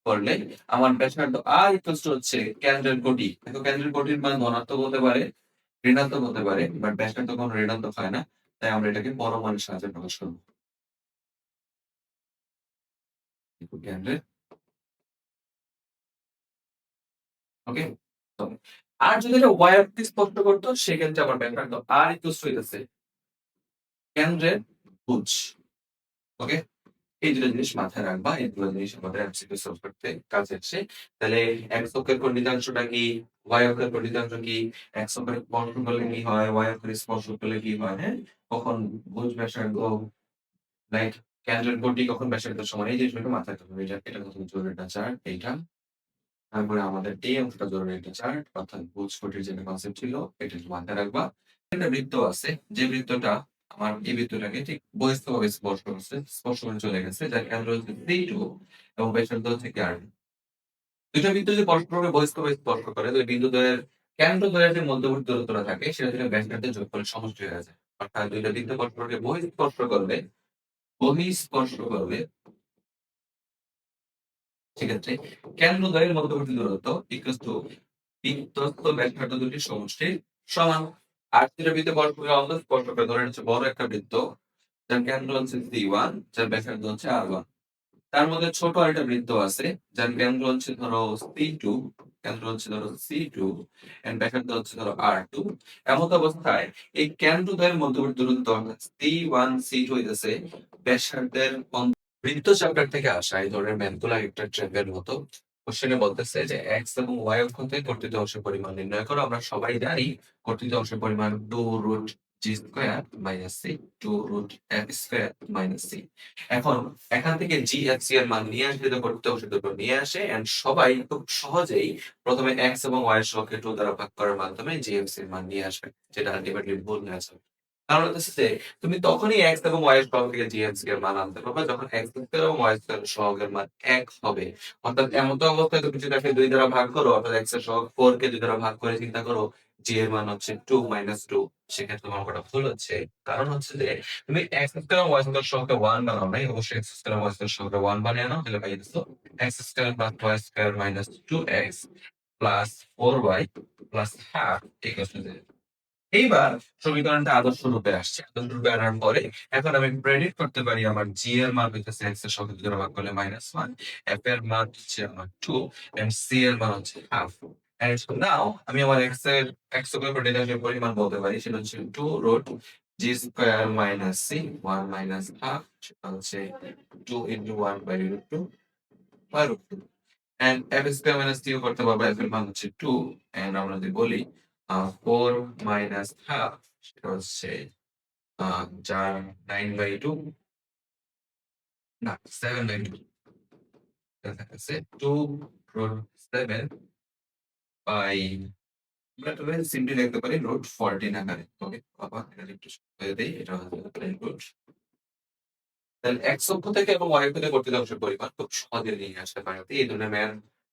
করলে আমার ব্যাসার্ধ r হচ্ছে কেন্দ্রের কোটি। দেখো কেন্দ্রের কোটির মান ধনাত্মক হতে পারে, ঋণাত্মক হতে পারে, বাট ব্যাসার্ধ কোনো ঋণাত্মক হয় না। তাই আমরা এটাকে পরমাণুর সাহায্যে প্রকাশ করব। কেন্দ্রের, ওকে? তো আর যদি এটা y অক্ষকে স্পর্শ করতো সেক্ষেত্রে আমার ব্যাসার্ধ r হইতেছে কেন্দ্রের ভুজ। ওকে? এই ২ টা জিনিস মাথায় রাখবা। এই ২ টা জিনিস আমাদের এমসিকিউ সলভ করতে কাজে আসে। তাহলে x অক্ষের খণ্ডিতাংশটা কি? y অক্ষের খণ্ডিতাংশ কি? x অক্ষের স্পর্শ করলে কি হয়? y অক্ষের স্পর্শ করলে কি হয়? হ্যাঁ? কখন ভুজ ব্যাসার্ধ রাইট? কেন্দ্রের কোটি কখন ব্যাসার্ধের সমান? এই জিনিসগুলো মাথায় রাখতে হবে। এটা কত জরুরি একটা চার্ট এইটা। তারপরে আমাদের এই অংশটা জরুরি একটা চার্ট অর্থাৎ ভুজ কোটির যে কনসেপ্ট ছিল এটা একটু মাথায় রাখবা। একটা বৃত্ত আছে যে বৃত্তটা আমার এই বৃত্তটাকে ঠিক বহিস্থভাবে স্পর্শ করছে, স্পর্শ করে চলে গেছে যার কেন্দ্র হচ্ছে C2 এবং ব্যাসার্ধ হচ্ছে কি R2। ২ টা বৃত্ত যদি পরস্পরকে বহিস্থভাবে স্পর্শ করে তাহলে বিন্দুদ্বয়ের কেন্দ্রদ্বয়ের যে মধ্যবর্তী দূরত্বটা থাকে সেটা থেকে ব্যাসার্ধের যোগফলের সমষ্টি হয়ে যায়। অর্থাৎ ২ টা বৃত্ত পরস্পরকে বহিঃস্পর্শ করলে সেক্ষেত্রে কেন্দ্রদ্বয়ের মধ্যবর্তী দূরত্ব ইকুয়ালস টু বিধ্বস্ত ব্যাসার্ধ দুটির সমষ্টির সমান। আর ২ টা বৃত্ত পরস্পরকে অন্তঃস্পর্শ করে ধরেন হচ্ছে বড় একটা বৃত্ত যার কেন্দ্র হচ্ছে C1 যার ব্যাসার্ধ হচ্ছে R1। তার মধ্যে ছোট আরেকটা বৃত্ত আছে যার কেন্দ্র হচ্ছে ধরো C2, কেন্দ্র হচ্ছে ধরো C2 এন্ড ব্যাসার্ধ হচ্ছে ধরো R2। এমত অবস্থায় এই কেন্দ্রদ্বয়ের মধ্যবর্তী দূরত্ব অর্থাৎ C1 C2 হইতেছে ব্যাসার্ধের বৃত্ত চ্যাপ্টার থেকে আসা এই ধরনের ম্যাথগুলো একটা ট্র্যাপের মতো। কোশ্চেনে বলতেছে যে x এবং y অক্ষ থেকে কর্তৃত অংশের পরিমাণ নির্ণয় করো। আমরা সবাই জানি কর্তৃত অংশের পরিমাণ 2√g² - c 2√f² - c। এখন এখান থেকে g f c এর মান নিয়ে আসলে তো কর্তৃত অংশ দুটো নিয়ে আসে এন্ড সবাই খুব সহজেই প্রথমে x এবং y এর সহগকে 2 দ্বারা ভাগ করার মাধ্যমে g f c এর মান নিয়ে আসবে, যেটা আলটিমেটলি ভুল হয়ে যাবে। কারণ হচ্ছে যে তুমি তখনই x এবং y এর সহগ থেকে g(x) এর মান আনতে পারবা যখন x² এবং y² এর সহগের মান ১ হবে। অর্থাৎ এমত অবস্থায় তুমি যদি তাকে ২ দ্বারা ভাগ করো অর্থাৎ x এর সহগ 4 কে ২ দ্বারা ভাগ করে চিন্তা করো g এর মান হচ্ছে 2 - 2, সেক্ষেত্রে তোমার অঙ্কটা ভুল হচ্ছে। কারণ হচ্ছে যে তুমি x² এবং y² এর সহগকে 1 বানাও নাই, অবশ্যই x² এবং y² এর সহগকে 1 বানিয়ে নাও তাহলে পাই যাচ্ছ x² + y² - 2x + 4y + half = 0। এইবার সমীকরণটা আদর্শ রূপে আসছে। আদর্শ রূপে আনার পরে এখন আমি প্রেডিক্ট করতে পারি আমার g এর মান হইতেছে x এর সঙ্গে ২ দ্বারা ভাগ করলে -1, f এর মান হচ্ছে আমার 2 এন্ড c এর মান হচ্ছে হাফ। এন্ড নাও আমি আমার x এর উপর ডেরিভেটিভ পরিমাণ বলতে পারি সেটা হচ্ছে 2√g² - c 1 - half, সেটা হচ্ছে 2 × 1/√2 √2 এন্ড f² - c ও করতে পারবো। f এর মান হচ্ছে 2 এন্ড আমরা যদি বলি 4 - half সেটা হচ্ছে যার 9/2 না 7/2 দেখা যাচ্ছে 2√7 বাই আমরা এটাকে সিম্পলি লিখতে পারি √14 আকারে। ওকে বাবা এটা একটু হয়ে দেই, এটা হচ্ছে √, তাহলে x অক্ষ থেকে এবং y অক্ষ থেকে কর্তৃত অংশের পরিমাণ খুব সহজে নিয়ে আসতে পারে। এই ধরনের ম্যাথ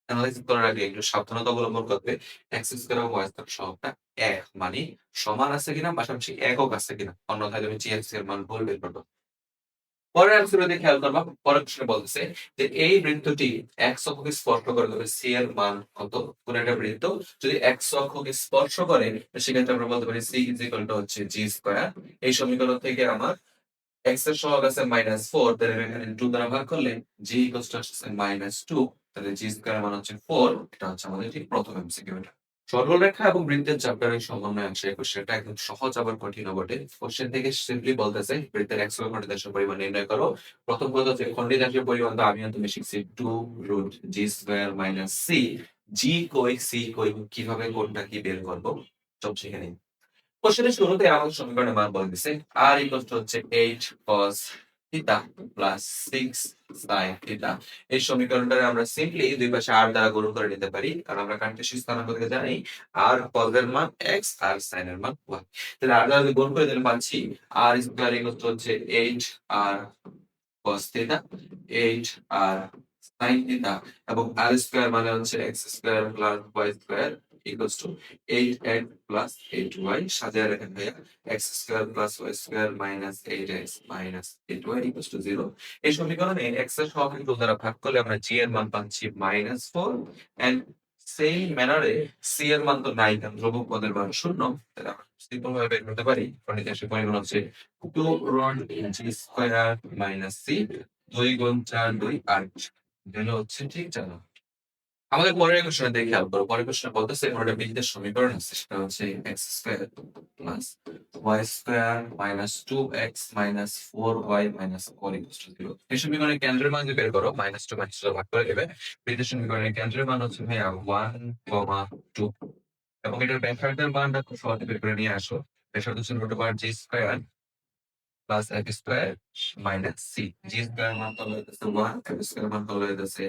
এনালাইসিস করার আগে একটু সাবধানতা অবলম্বন করবে। এক্স স্কয়ার এবং ওয়াই স্কয়ার সহগটা ১ মানে সমান আছে কিনা পাশাপাশি একক আছে কিনা। অন্যথায় তুমি জিএক্স এর মান ভুল বের করবা। পরের অ্যান্সার দিয়ে খেয়াল করবা। পরের প্রশ্নে বলতেছে যে এই বৃত্তটি এক্স অক্ষকে স্পর্শ করে তবে সি এর মান কত? কোন একটা বৃত্ত যদি এক্স অক্ষকে স্পর্শ করে সেক্ষেত্রে আমরা বলতে পারি সি ইজ ইকুয়াল টু হচ্ছে জি স্কয়ার। এই সমীকরণ থেকে আমার এক্স এর সহগ আছে -4 তাহলে এখানে 2 দ্বারা ভাগ করলে জি ইকুয়ালস টু আসছে -2 তাহলে জি স্কয়ার মান হচ্ছে 4 এটা হচ্ছে আমাদের ঠিক প্রথম এমসিকিউ এটা। সরলরেখা এবং বৃত্তের চ্যাপ্টারের সমন্বয় অংশে এই কোশ্চেনটা একদম সহজ আবার কঠিনও বটে। কোশ্চেন থেকে সিম্পলি বলতেছে বৃত্তের x অক্ষ খন্ডিতাংশের পরিমাণ নির্ণয় করো। প্রথম কথা হচ্ছে খন্ডিতাংশের পরিমাণ তো আমি আর তুমি শিখছি 2 রুট জি স্কয়ার মাইনাস সি। জি কই সি কই কিভাবে কোনটা কি বের করব সব শিখে নিই। কোশ্চেনের শুরুতে আমাদের সমীকরণের মান বলে দিছে r ইকুয়ালস টু হচ্ছে 8 cos theta plus 6 sin theta. এই সমীকরণটারে আমরা সিম্পলি দুই পাশে r দ্বারা গুণ করে নিতে পারি কারণ আমরা কার্টেসিয়ান স্থানাঙ্ক থেকে জানি r cos এর মান x আর sin এর মান y। তাহলে r দ্বারা যদি গুণ করে দিলে পাচ্ছি r স্কয়ার ইকুয়ালস টু হচ্ছে 8 r cos theta 8 r sin theta এবং r স্কয়ার মানে হচ্ছে x square plus y square equals two 8x plus 8y সাজিয়ে রাখেন ভাইয়া x square plus y square minus 8x minus 8y equals to 0। এই সমীকরণে x এর সহগকে 2 দ্বারা ভাগ করলে আমরা g এর মান পাচ্ছি -4 এন্ড সেই ম্যানারে c এর মান তো নাই কারণ ধ্রুবক পদের মান শূন্য। তাহলে আমরা সিম্পল ভাবে বের করতে পারি খন্ডিতাংশের পরিমাণ হচ্ছে 2 রুট g স্কয়ার মাইনাস c 2 গুণ 4 2 8 এটা হচ্ছে ঠিক জানা। আমাদের পরের কোশ্চেন দেখে খেয়াল করো। পরের কোশ্চেন বলতেছে কোনো একটা বৃত্তের সমীকরণ আছে সেটা হচ্ছে x square plus y square minus 2x minus 4y minus 4 equals to 0। এই সমীকরণের কেন্দ্রের মান যদি বের করো -2 -2 ভাগ করে দেবে। বৃত্তের সমীকরণের কেন্দ্রের মান হচ্ছে ভাইয়া 1, 2 এবং এটার ব্যাসার্ধের মানটা খুব সহজে বের করে নিয়ে আসো। ব্যাসার্ধ হচ্ছে root over g square plus f square minus c। G square মান কত হইতেছে 1, f স্কয়ার মান কত হইতেছে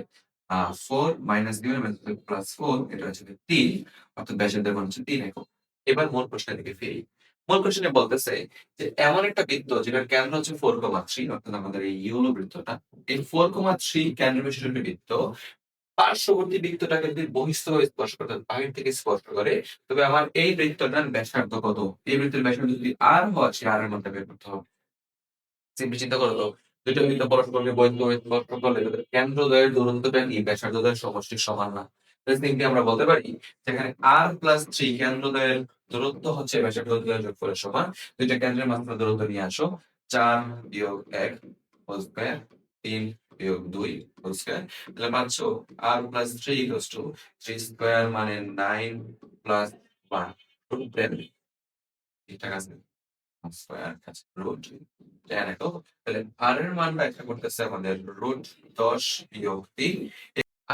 4 মাইনাস দিবেন প্লাস 4 এটা হচ্ছে 3 অর্থাৎ ব্যাসার্ধের মান হচ্ছে 3 একক। এবার মূল প্রশ্নের দিকে ফিরি। মূল প্রশ্নে বলতেছে যে এমন একটা বৃত্ত যেটার কেন্দ্র হচ্ছে 4,3 অর্থাৎ আমাদের এই ইউলো বৃত্তটা। এই 4,3 কেন্দ্র বিশিষ্ট একটি বৃত্ত পার্শ্ববর্তী বৃত্তটাকে যদি বহিঃস্থভাবে স্পর্শ করে অর্থাৎ বাহির থেকে স্পর্শ করে তবে আমার এই বৃত্তটার ব্যাসার্ধ কত? এই বৃত্তের ব্যাসার্ধ যদি r হয় সেই r এর মানটা বের করতে হবে। সিম্পলি চিন্তা করো তো, ২ টা বৃত্ত পরস্পরকে বহিঃস্থভাবে স্পর্শ করলে তাদের কেন্দ্রদ্বয়ের দূরত্বটা কি ব্যাসার্ধদ্বয়ের সমষ্টির সমান না? তাহলে সিম্পলি আমরা বলতে পারি যেখানে r প্লাস 3 কেন্দ্রদ্বয়ের দূরত্ব হচ্ছে ব্যাসার্ধদ্বয়ের যোগফলের সমান। ২ টা কেন্দ্রের মাঝখানে দূরত্ব নিয়ে আসো। ৪ বিয়োগ ১ হোল স্কয়ার ৩ বিয়োগ ২ হোল স্কয়ার। তাহলে পাচ্ছ r plus 3 equals to 3 square মানে 9 প্লাস 1 রুট 10 ঠিকঠাক আছে? স্কয়ার আছে রুট 10 একক। তাহলে r এর মান ব্যাখ্যা করতেছে আমাদের রুট ১০ বিয়োগ ৩।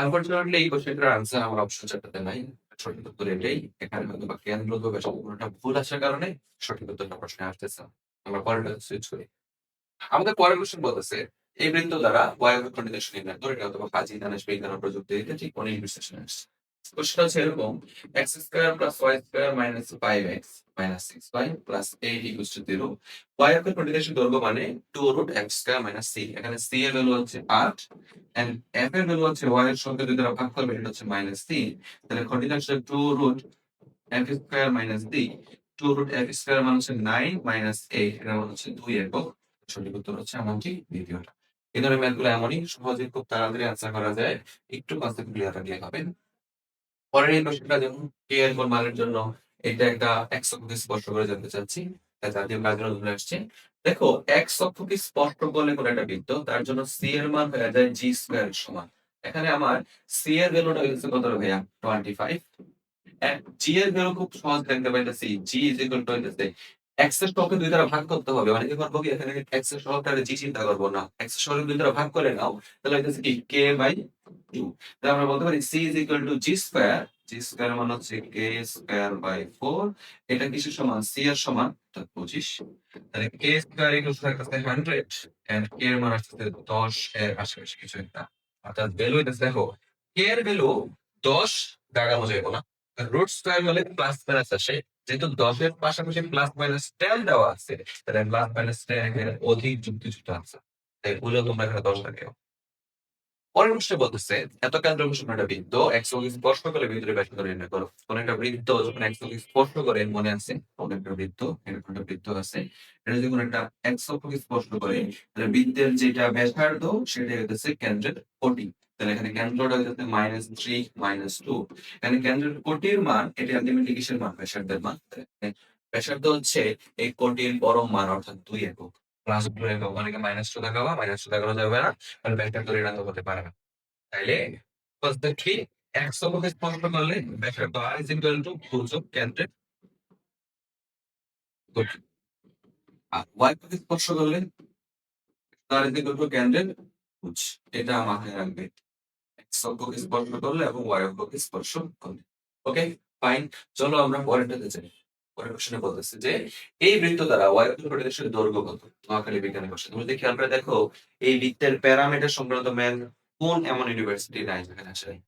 আনফরচুনেটলি এই কোশ্চেনটার আনসার আমার অপশন ৪ টাতে নাই। সঠিক উত্তর এটাই। এখানে হয়তোবা কেন্দ্র বা সম্পূর্ণটা ভুল আসার কারণে সঠিক উত্তরটা প্রশ্নে আসতেছে না। আমরা পরেরটা সুইচ করি। আমাদের পরের কোশ্চেন বলতেছে এই বৃত্ত দ্বারা y অক্ষ নির্দেশন নির্ণয় করে এটা অথবা কাজী দানেশ বিজ্ঞান ও প্রযুক্তিতে ঠিক অনেক বিশ্লেষণ আসছে। কোশ্চেনটা হচ্ছে এরকম x square plus y square minus 5x minus 6y plus 8 equals to 0। y অক্ষের নির্দেশন দৈর্ঘ্য মানে 2 রুট x স্কয়ার মাইনাস c। এখানে c এর ভ্যালু হচ্ছে 8 এন্ড f এর ভ্যালু হচ্ছে y এর সঙ্গে যদি দ্বারা ভাগ করবে এটা হচ্ছে -3। তাহলে খন্ডিতাংশের 2 রুট f স্কয়ার মাইনাস d 2 রুট f স্কয়ার মানে হচ্ছে 9 মাইনাস 8 এর মান হচ্ছে 2 একক। সঠিক উত্তর হচ্ছে এমনটি দ্বিতীয়টা। এই ধরনের ম্যাথগুলো এমনই সহজে খুব তাড়াতাড়ি আনসার করা যায়। একটু কনসেপ্ট ক্লিয়ার রাখলে হবে। পরের এই প্রশ্নটা যেমন কে এর কোন মানের জন্য এটা একটা x অক্ষকে স্পর্শ করে জানতে চাচ্ছি। তাই জাতীয় কাজের উদাহরণ আসছে। দেখো x অক্ষকে স্পর্শ করলে কোন একটা বৃত্ত তার জন্য c এর মান হয়ে যায় g স্কয়ার এর সমান। এখানে আমার c এর ভ্যালুটা হচ্ছে কত ভাইয়া 25 এন্ড g এর ভ্যালু খুব সহজ দেখতে পাইতেছি g ইজ ইকুয়াল টু হইতেছে x এর সহগকে 2 দ্বারা ভাগ করতে হবে। মানে কি করব কি এখানে x এর সহগটারে g চিন্তা করব না। x এর সহগকে 2 দ্বারা ভাগ করে নাও। তাহলে হইতেছে কি k বাই 2। তাহলে আমরা বলতে পারি c is equal two g square. g square মানে হচ্ছে k স্কয়ার বাই 4। এটা কিসের সমান? c এর সমান অর্থাৎ 25। তাহলে k স্কয়ার ইকুয়াল টু থাকতেছে 100 এন্ড k এর মান আসছে 10 এর আশেপাশে কিছু একটা। অর্থাৎ ভ্যালু হইতেছে দেখো k এর ভ্যালু 10 দাগানো যাবে না। রুট স্কয়ার হলে প্লাস মাইনাস আসে। যেহেতু 10 এর পাশাপাশি প্লাস মাইনাস 10 দেওয়া আছে তাহলে প্লাস মাইনাস 10 এর অধিক যুক্তিযুক্ত আনসার। তাই ভুলেও তোমরা এখানে 10 লাগাও। পরের প্রশ্নে বলতেছে, এত কেন্দ্র বিশিষ্ট একটা বৃত্ত x অক্ষ স্পর্শ করলে বৃত্তের ব্যাসার্ধ নির্ণয় করো। কোন একটা বৃত্ত যখন x অক্ষ স্পর্শ করে, মনে আছে কোন একটা বৃত্ত, এরকম একটা বৃত্ত আছে, এটা যদি কোন একটা x অক্ষকে স্পর্শ করে, তাহলে বৃত্তের যেটা ব্যাসার্ধ সেটা হচ্ছে কেন্দ্রের কোটি। তাহলে এখানে কেন্দ্রটা হচ্ছে -3 -2। এখানে কেন্দ্রের কোটির মান, এটা আলটিমেটলি কিসের মান? ব্যাসার্ধের মান। ব্যাসার্ধ হচ্ছে এই কোটির পরম মান, অর্থাৎ 2 একক। প্লাস 2 একক, অনেকে -2 দেখাবা, -2 দেখানো যাবে না, কারণ ব্যাসার্ধ ঋণাত্মক হতে পারে না। তাইলে ফার্স্ট দেখি, x অক্ষকে স্পর্শ করলে ব্যাসার্ধ r ইজ ইকুয়াল টু সূচক কেন্দ্রের কোটি, আর y অক্ষকে স্পর্শ করলে r ইজ ইকুয়াল টু কেন্দ্রের উৎস। এটা মাথায় রাখবে, x অক্ষকে স্পর্শ করলে এবং y অক্ষকে স্পর্শ করলে। ওকে, ফাইন। চলো আমরা পরেরটাতে যাই। পরের কোশ্চেনে বলতেছে যে এই বৃত্ত দ্বারা y অক্ষের প্রতিদেশের দৈর্ঘ্য কত? মহাখালী বিজ্ঞানের কোশ্চেন। তুমি দেখি আমরা দেখো, এই বৃত্তের প্যারামিটার সংক্রান্ত ম্যাথ কোন এমন ইউনিভার্সিটি নাই যেখানে আসে নাই?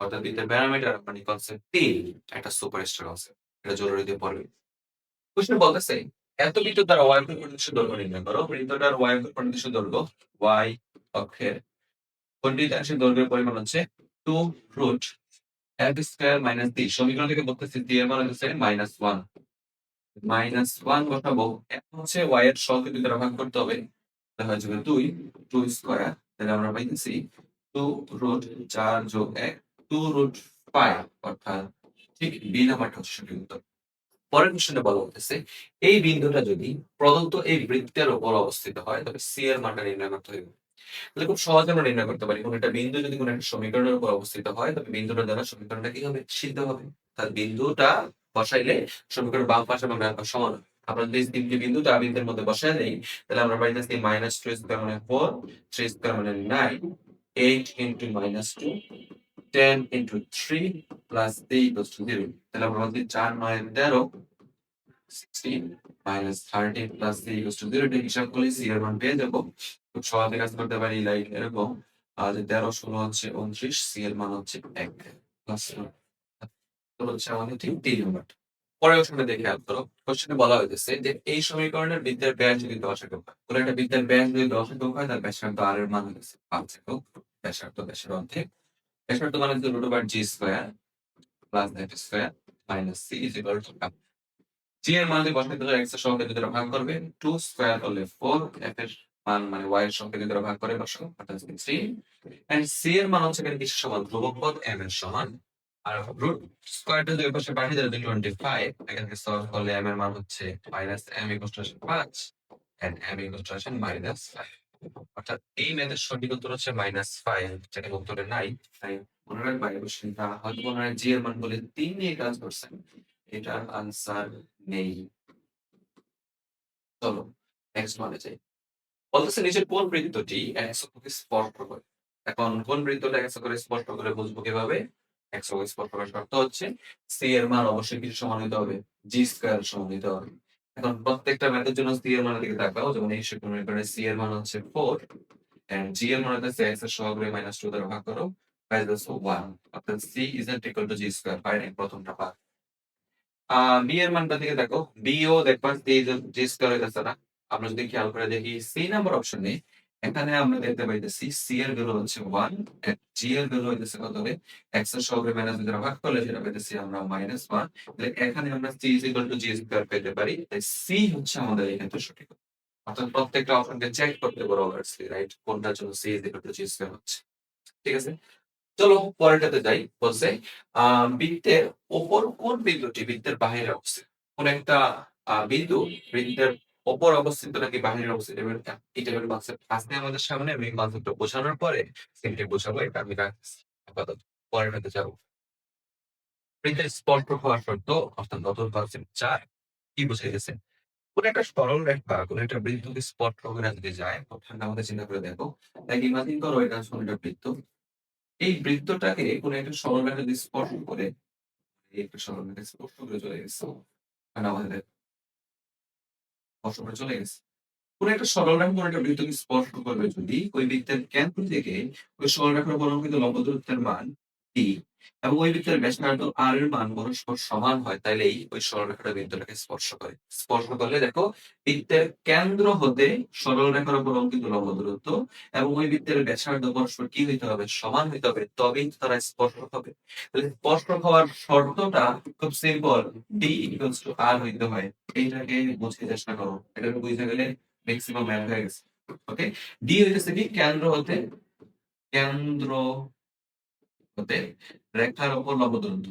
অর্থাৎ বৃত্তের প্যারামিটার মানে কনসেপ্ট 3 একটা সুপারস্টার কনসেপ্ট। এটা জরুরি দিয়ে পড়বে। কোশ্চেন বলতেছে, এত বৃত্ত দ্বারা y অক্ষের প্রতিদেশের দৈর্ঘ্য নির্ণয় করো। বৃত্তটার y অক্ষের প্রতিদেশের দৈর্ঘ্য, y অক্ষের প্রতিদেশের দৈর্ঘ্যের পরিমাণ হচ্ছে 2 রুট f স্কয়ার মাইনাস d। সমীকরণ থেকে বলতেছে d এর মান হচ্ছে -1। -1 বসাবো। এখন হচ্ছে y এর সহগকে 2 দ্বারা ভাগ করতে হবে। তাহলে হয়ে যাবে 2 স্কয়ার। তাহলে আমরা পাইতেছি 2 রুট 4 যোগ 1 2 রুট 5, অর্থাৎ ঠিক বি নাম্বারটা হচ্ছে সঠিক উত্তর। পরের কোশ্চেনে বলা হতেছে, এই বিন্দুটা যদি প্রদত্ত এই বৃত্তের উপর অবস্থিত হয়, তবে সি এর মানটা নির্ণয় করতে হবে। তাহলে খুব সহজে আমরা নির্ণয় করতে পারি, কোন একটা বিন্দু যদি কোন একটা সমীকরণের উপর অবস্থিত হয়, তবে বিন্দুটা দ্বারা সমীকরণটা কি হবে? সিদ্ধ হবে। তার বিন্দুটা বসাইলে সমীকরণের বাম পাশ এবং ডান পাশ সমান হবে। আমরা যদি এই তিনটি বিন্দুটা বৃত্তের মধ্যে বসায় দেই, তাহলে আমরা পাইতেছি -2 স্কয়ার মানে 4, 3 স্কয়ার মানে 9, 8 into -2, 10 into 3 plus 3 equals to 0। তাহলে আমরা বলছি 4 9 13, 16 minus 13 plus 3 equals to 0। এটা হিসাব করলে c এর মান পেয়ে যাবো। খুব সহজে কাজ করতে পারি, লাইক এরকম যে 13 16 হচ্ছে 29, c এর মান হচ্ছে 1 প্লাস তো হচ্ছে আমাদের ঠিক 3 নাম্বার। পরের অপশনটা দেখে খেয়াল করো। কোশ্চেনে বলা হয়েছে যে এই সমীকরণের বৃত্তের ব্যাস যদি 10 একক হয়, কোন একটা বৃত্তের ব্যাস যদি 10 একক হয়, তার ব্যাসার্ধ r এর মান হচ্ছে 5 একক। ব্যাসার্ধ, ব্যাসের অর্ধেক। ব্যাসার্ধ মানে হচ্ছে √g square plus z square minus c is equal two g এর মান যদি বসাতে হয়, x এর সহগকে 2 দ্বারা ভাগ করবে, 2 স্কয়ার করলে 4, f এর মান মানে y এর সহগকে 2 দ্বারা ভাগ করে বসাও, অর্থাৎ 3, এন্ড c এর মান হচ্ছে এখানে কিসের সমান? ধ্রুবক পদ m এর সমান। আর রুট স্কয়ারটা যদি ওই পাশে পাঠিয়ে দিলে 25, এখানে সলভ করলে m এর মান হচ্ছে -m = 5 এন্ড m = -5। অর্থাৎ এই ম্যাথের সঠিক উত্তর হচ্ছে -5, যেটা উত্তরে নাই। তাই মনে রাখবা, এই কোশ্চেনটা হয়তো মনে হয় g এর মান বলে 3 নিয়ে কাজ করছেন, এটার আনসার নেই। চলো নেক্সট মানে যাই। বলতেছে নিচের কোন বৃত্তটি x অক্ষকে স্পর্শ করে? এখন কোন বৃত্তটা x অক্ষকে স্পর্শ করে বুঝবো কিভাবে? x অক্ষকে স্পর্শ করার শর্ত হচ্ছে c এর মান অবশ্যই কিছু সমান হতে হবে, g স্কয়ার সমান হতে হবে। এখন প্রত্যেকটা ম্যাথের জন্য c এর মানের দিকে তাকাও। যেমন এই সমীকরণে c এর মান হচ্ছে 4 এন্ড g এর মান হচ্ছে x এর সহগকে -2 দ্বারা ভাগ করো, পাই যাচ্ছে 1। অর্থাৎ c = g স্কয়ার। পাই নাই প্রথমটা পার। বি এর মানটা দিকে দেখো, বি ও দেখবা জি স্কয়ার হইতাছে না। আমরা যদি খেয়াল করে দেখি সি নাম্বার অপশনে, এখানে আমরা দেখতে পাইতেছি সি এর ভ্যালু হচ্ছে 1 এন্ড জি এর ভ্যালু হইতেছে কত হবে? এক্স এর সহগের মাইনাস দ্বারা ভাগ করলে যেটা পাইতেছি আমরা -1। তাহলে এখানে আমরা সি জি স্কয়ার পেতে পারি। তাই সি হচ্ছে আমাদের এই ক্ষেত্রে সঠিক। অর্থাৎ প্রত্যেকটা অপশনকে চেক করতে পারো অবভিয়াসলি, রাইট? কোনটার জন্য সি জি স্কয়ার হচ্ছে। ঠিক আছে? চলো পরেরটাতে যাই। বলছে বৃত্তের উপর কোন বিন্দুটি বৃত্তের বাহিরে অবস্থিত? কোন একটা বিন্দু বৃত্তের উপর অবস্থিত নাকি বাহিরে অবস্থিত, এই টাইপের কনসেপ্ট আসলে আমাদের সামনে। আমি কনসেপ্টটা বোঝানোর পরে সিম্পলি বোঝাবো, এটা আমি রাখছি আপাতত। পরেরটাতে যাবো। বৃত্তের স্পর্শ হওয়ার শর্ত, অর্থাৎ নতুন কনসেপ্ট 4 কি বুঝাইতেছে? কোন একটা সরল রেখা কোন একটা বৃত্তকে স্পর্শ করে যদি যায়, প্রথমে আমাদের চিন্তা করে দেখো, লাইক ইমাজিন করো এটা আসলে একটা বৃত্ত। এই বৃত্তটাকে কোন একটা সরলরেখা যদি স্পর্শ করে, এই একটা সরলরেখা স্পর্শ করে চলে গেছে। মানে আমাদের স্পর্শ করে চলে গেছে। কোন একটা সরলরেখা কোন একটা বৃত্তকে স্পর্শ করবে যদি, ওই বৃত্তের কেন্দ্র থেকে ওই সরলরেখার উপর অঙ্কিত লম্ব দূরত্বের মান ডি এবং ওই বৃত্তের ব্যাসার্ধ আর এর মান পরস্পর সমান হয়, তাইলেই ওই সরলরেখাটা বৃত্তটাকে স্পর্শ করে। স্পর্শ করলে দেখো বৃত্তের কেন্দ্র হতে সরলরেখার উপর অঙ্কিত লম্ব দূরত্ব এবং ওই বৃত্তের ব্যাসার্ধ পরস্পর কি হইতে হবে? সমান হইতে হবে, তবেই তারা স্পর্শক হবে। তাহলে স্পর্শক হওয়ার শর্তটা খুব সিম্পল, ডি ইকুয়ালস টু আর হইতে হয়। এইটাকে বুঝতে চেষ্টা করো, এটা বুঝতে গেলে ম্যাক্সিমাম ম্যাথ হয়ে গেছে। ওকে, ডি হইতেছে কি? কেন্দ্র হতে রেখার উপর লম্ব দূরত্ব,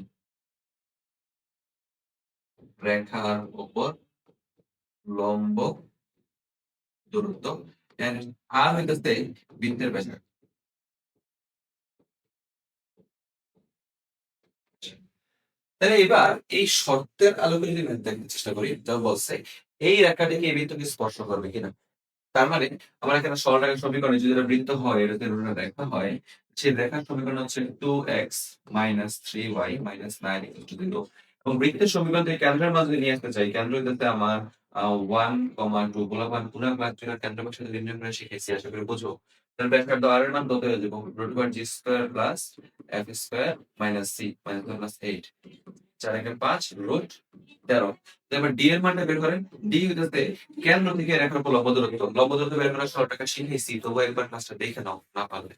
রেখার উপর লম্ব দূরত্ব, and আর হইতেছে বৃত্তের ব্যাসার্ধ। তাহলে এবার এই শর্তের আলোকে যদি ম্যাথ দেখার চেষ্টা করি, যা বলছে এই রেখাটিকে এই বৃত্তকে স্পর্শ করবে কিনা। তার মানে আমার এখানে সরলরেখার সমীকরণে যদি এটা বৃত্ত হয়, এটা যদি একটা রেখা হয়, সেই রেখার সমীকরণ হচ্ছে 2x - 3y - 9 = 0। এবং বৃত্তের সমীকরণ থেকে কেন্দ্রের মান যদি নিয়ে আসতে চাই, কেন্দ্র হইতেছে আমার 1, 2 বলা পুরা ক্লাস জুড়ে কেন্দ্র মান সাথে নির্ণয় করে শিখেছি, আশা করি বুঝো। তাহলে ব্যাসার্ধ r এর মান কত হয়ে যাবে? √g² + f² - c - 8, 4 একে 5 √13। এবার ডি এর মানটা বের করেন। ডি হইতেছে কেন্দ্র থেকে রেখার উপর লম্ব দূরত্ব। লম্ব দূরত্ব বের করার সরলরেখা শিখাইছি, তবুও একবার ক্লাসটা দেখে নাও না পারলে।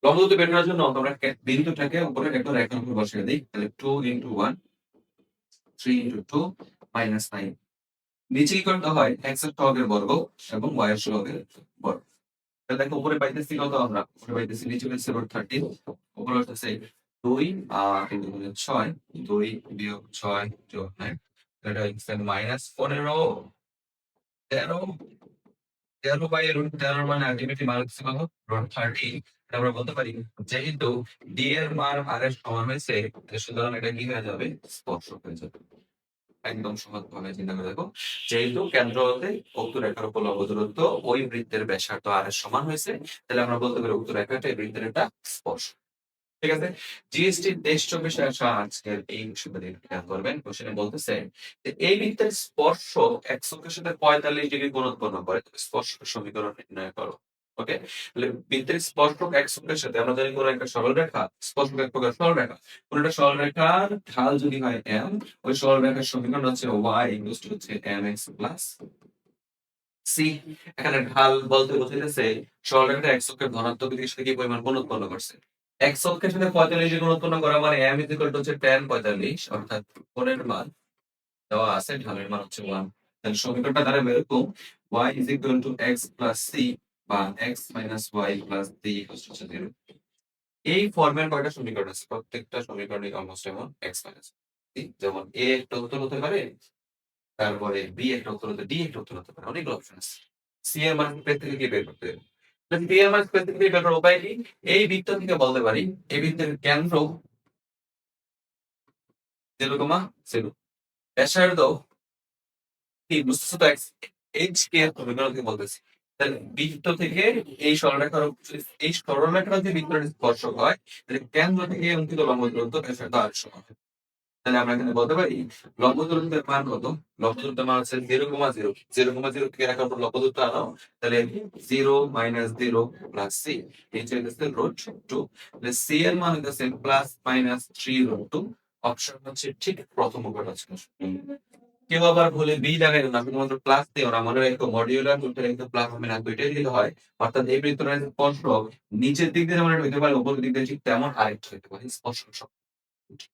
লম্ব দূরত্ব বের করার জন্য আমরা বিন্দুটাকে উপরে একটা রেখার উপর বসিয়ে দিই। তাহলে 2 * 1 3 * 2 -9। নিচে কি করতে হয়? x এর সহগের বর্গ এবং y এর সহগের বর্গ। তাহলে দেখো উপরে পাইতেছি কত আমরা? উপরে পাইতেছি, নিচে পাইতেছি √13, উপরে হচ্ছে 2 কিন্তু 6, 2 - 6 + 9, এটা হচ্ছে -15, 13, 13/√13 মানে আলটিমেটলি মান হচ্ছে কত? √13। আমরা বলতে পারি যেহেতু ডি এর মান আর এর সমান হয়েছে, সুতরাং এটা কি হয়ে যাবে? স্পর্শক হয়ে যাবে। একদম সহজভাবে চিন্তা করে দেখো, যেহেতু কেন্দ্র হতে উক্ত রেখার উপর লম্ব দূরত্ব ওই বৃত্তের ব্যাসার্ধ আর এর সমান হয়েছে, তাহলে আমরা বলতে পারি উক্ত রেখাটা এই বৃত্তের একটা স্পর্শ। ঠিক আছে? জিএসটি 23-24 আসা আজকের এই বিষয়টা দিয়ে খেয়াল করবেন। কোশ্চেনে বলতেছে যে এই বৃত্তের স্পর্শক x অক্ষের সাথে 45 ডিগ্রি কোণ উৎপন্ন করে। স্পর্শকের সমীকরণ নির্ণয় করো। ওকে? তাহলে বৃত্তের স্পর্শক x অক্ষের সাথে আমরা জানি কোন একটা সরলরেখা, স্পর্শক এক প্রকার সরলরেখা। কোন একটা সরলরেখার ঢাল যদি হয় m, ওই সরলরেখার সমীকরণ হচ্ছে y হচ্ছে mx c। এখানে ঢাল বলতে বোঝাইতেছে সরলরেখাটা x অক্ষের ধনাত্মক দিকের সাথে কি পরিমাণ কোণ উৎপন্ন করছে। x অক্ষের সাথে 45 ডিগ্রি কোণ উৎপন্ন করা মানে m হচ্ছে tan 45, অর্থাৎ কোণের মান দেওয়া আছে, ঢালের মান হচ্ছে 1। তাহলে সমীকরণটা দাঁড়াবে এরকম, y x + c বা x - y + d = 0। এই ফর্মের কয়টা সমীকরণ আছে? প্রত্যেকটা সমীকরণই অলমোস্ট এমন x - c, যেমন a একটা উত্তর হতে পারে, তারপরে b একটা উত্তর হতে, d একটা উত্তর হতে পারে, অনেকগুলো অপশন আছে। c এর মান স্কয়ার থেকে কি বের করতে হবে? যদি b এর মান স্কয়ার থেকে বের করার উপায় কি? এই বৃত্ত থেকে বলতে পারি এই বৃত্তের কেন্দ্র 0, ব্যাসার্ধ কি বুঝতেছো তো? এইচ কে সমীকরণ থেকে বলতেছি। তাহলে বৃত্ত থেকে এই সরলরেখার এই সরলরেখাটা যদি বৃত্তের স্পর্শক হয়, তাহলে কেন্দ্র থেকে অঙ্কিত লম্ব দূরত্ব ব্যাসার্ধ আর সমান। তাহলে আমরা এখানে বলতে পারি লম্ব দূরত্বের মান কত? লম্ব দূরত্বের মান হচ্ছে 0,0। 0,0 থেকে রেখার উপর লম্ব দূরত্ব আনো, তাহলে 0 - 0 + c, এই যে হচ্ছে √2। তাহলে c এর মান হচ্ছে +-3√2। অপশন হচ্ছে ঠিক প্রথম উপায়টা ছিল। কেউ আবার ভুলে বি লাগাইলো না, শুধুমাত্র প্লাস দিও না, মনে রাখো মডিউলার রুটে কিন্তু প্লাস হবে না, দুইটাই দিতে হয়। অর্থাৎ এই বৃত্তটার স্পর্শক নিচের দিক দিয়ে যেমন এটা হইতে পারে, উপরের দিক দিয়ে ঠিক তেমন আরেকটা হইতে পারে স্পর্শক।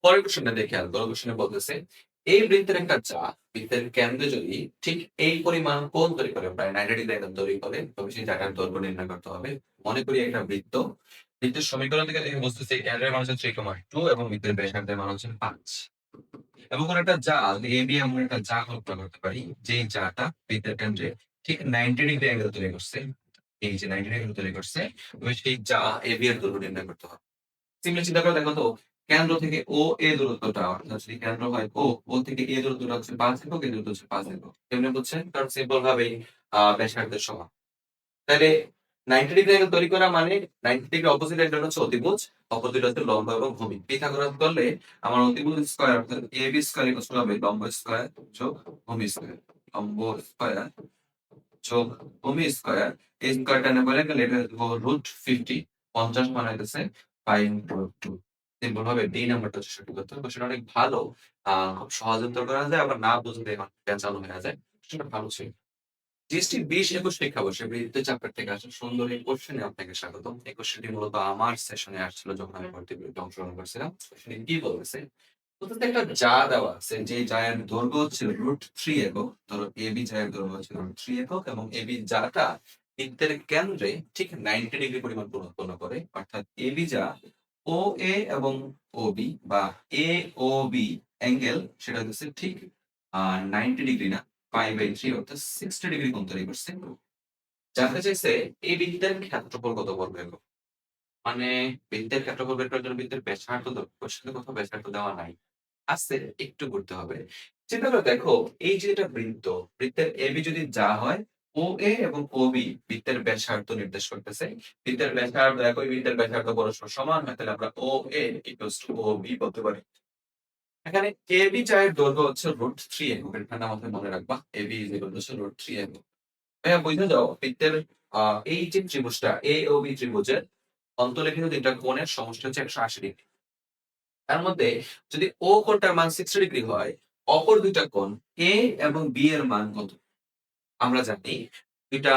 পরের কোশ্চেনটা দেখে খেয়াল করো, কোশ্চেনে বলতেছে এই বৃত্তের একটা চাপ বৃত্তের কেন্দ্রে যদি ঠিক এই পরিমাণ কোণ তৈরি করে, প্রায় 90 ডিগ্রি একদম তৈরি করে, তবে সেই জায়গার দৈর্ঘ্য নির্ণয় করতে হবে। মনে করি একটা বৃত্ত, বৃত্তের সমীকরণ থেকে দেখে বুঝতেছি কেন্দ্রের মান হচ্ছে 3,2 এবং বৃত্তের ব্যাসার্ধের মান হচ্ছে 5। এবং কোন একটা জাল AB আমরা একটা জা কল্পনা করতে পারি, যে জাটা বৃত্তের কেন্দ্রে ঠিক 90 ডিগ্রি অ্যাঙ্গেল তৈরি করছে। এই যে 90 ডিগ্রি তৈরি করছে, তবে সেই জা AB এর দৈর্ঘ্য নির্ণয় করতে হবে। সিম্পলি চিন্তা করে দেখো তো, কেন্দ্র থেকে ও এ দূরত্বটা, অর্থাৎ যদি কেন্দ্র হয় ও থেকে এ দূরত্বটা হচ্ছে 5 একক, এ দূরত্ব হচ্ছে 5 একক। কেমনে বুঝছেন? কারণ সিম্পল ভাবেই ব্যাসার্ধের সমান। তাহলে 90 ডিগ্রি অ্যাঙ্গেল তৈরি করা মানে 90 ডিগ্রি অপোজিট অ্যাঙ্গেল হচ্ছে অতিভুজ, অপোজিট হচ্ছে লম্ব এবং ভূমি। পিথাগোরাস করলে আমার অতিভুজ স্কয়ার অর্থাৎ এবি স্কয়ার ইকুয়াল হবে লম্ব স্কয়ার যোগ ভূমি স্কয়ার। লম্ব স্কয়ার যোগ ভূমি স্কয়ার, এই স্কয়ারটা না বলে গেলে এটা হলো √50, 50 মানে হচ্ছে 5√2। সিম্পল ভাবে ডি নাম্বারটা হচ্ছে সঠিক উত্তর। কোয়েশ্চেন অনেক ভালো। খুব সহজে উত্তর করা যায়, আবার না বুঝলে পেঁচানো হয়ে যায়। কোয়েশ্চেনটা ভালো ছিল। জিএসটি ২০-২১ শিক্ষাবর্ষে বৃত্তীয় চ্যাপ্টার থেকে আসা সুন্দর এই কোয়েশ্চেনে আপনাকে স্বাগতম। এই কোয়েশ্চেনটি মূলত আমার সেশনে আসছিল যখন আমি ভর্তি পরীক্ষায় অংশগ্রহণ করছিলাম। কোয়েশ্চেনে কি বলেছে? বলতেছে একটা জা দেওয়া আছে, যে জায়ের দৈর্ঘ্য হচ্ছে √3 একক। ধরো এবি জায়ের দৈর্ঘ্য হচ্ছে √3 একক এবং এবি জাটা বৃত্তের কেন্দ্রে ঠিক 90 ডিগ্রি পরিমাণ কোণ উৎপন্ন করে। অর্থাৎ এবি যা OA এবং OB বা AOB অ্যাঙ্গেল সেটা হচ্ছে ঠিক 90 ডিগ্রি না, π/3 অর্থাৎ 60 ডিগ্রি কোণ তৈরি করছে। জানতে চাইছে এই বৃত্তের ক্ষেত্রফল কত বর্গ একক? মানে বৃত্তের ক্ষেত্রফল বের করার জন্য বৃত্তের ব্যাসার্ধ কোশ্চেনে কোথাও ব্যাসার্ধ দেওয়া নাই। আছে, একটু ঘুরতে হবে। চিন্তা করে দেখো, এই যে এটা বৃত্ত, বৃত্তের এবি যদি যা হয়, OA এবং OB বৃত্তের ব্যাসার্ধ নির্দেশ করতেছে। বৃত্তের ব্যাসার্ধ একই, বৃত্তের ব্যাসার্ধ পরস্পর সমান হয়, তাহলে আমরা OA = OB বলতে পারি। এখানে এবি চায়ের দৈর্ঘ্য হচ্ছে √3 একক। এটা মাথায় মনে রাখবা। এবি হচ্ছে √3 একক। ভাইয়া বুঝে যাও, বৃত্তের এই যে ত্রিভুজটা AOB ত্রিভুজের অন্তর্লিখিত ৩ টা কোণের সমষ্টি হচ্ছে ১৮০ ডিগ্রি। তার মধ্যে যদি O কোণটার মান 60 ডিগ্রি হয়, অপর ২ টা কোণ A এবং B এর মান কত? আমরা জানি ২ টা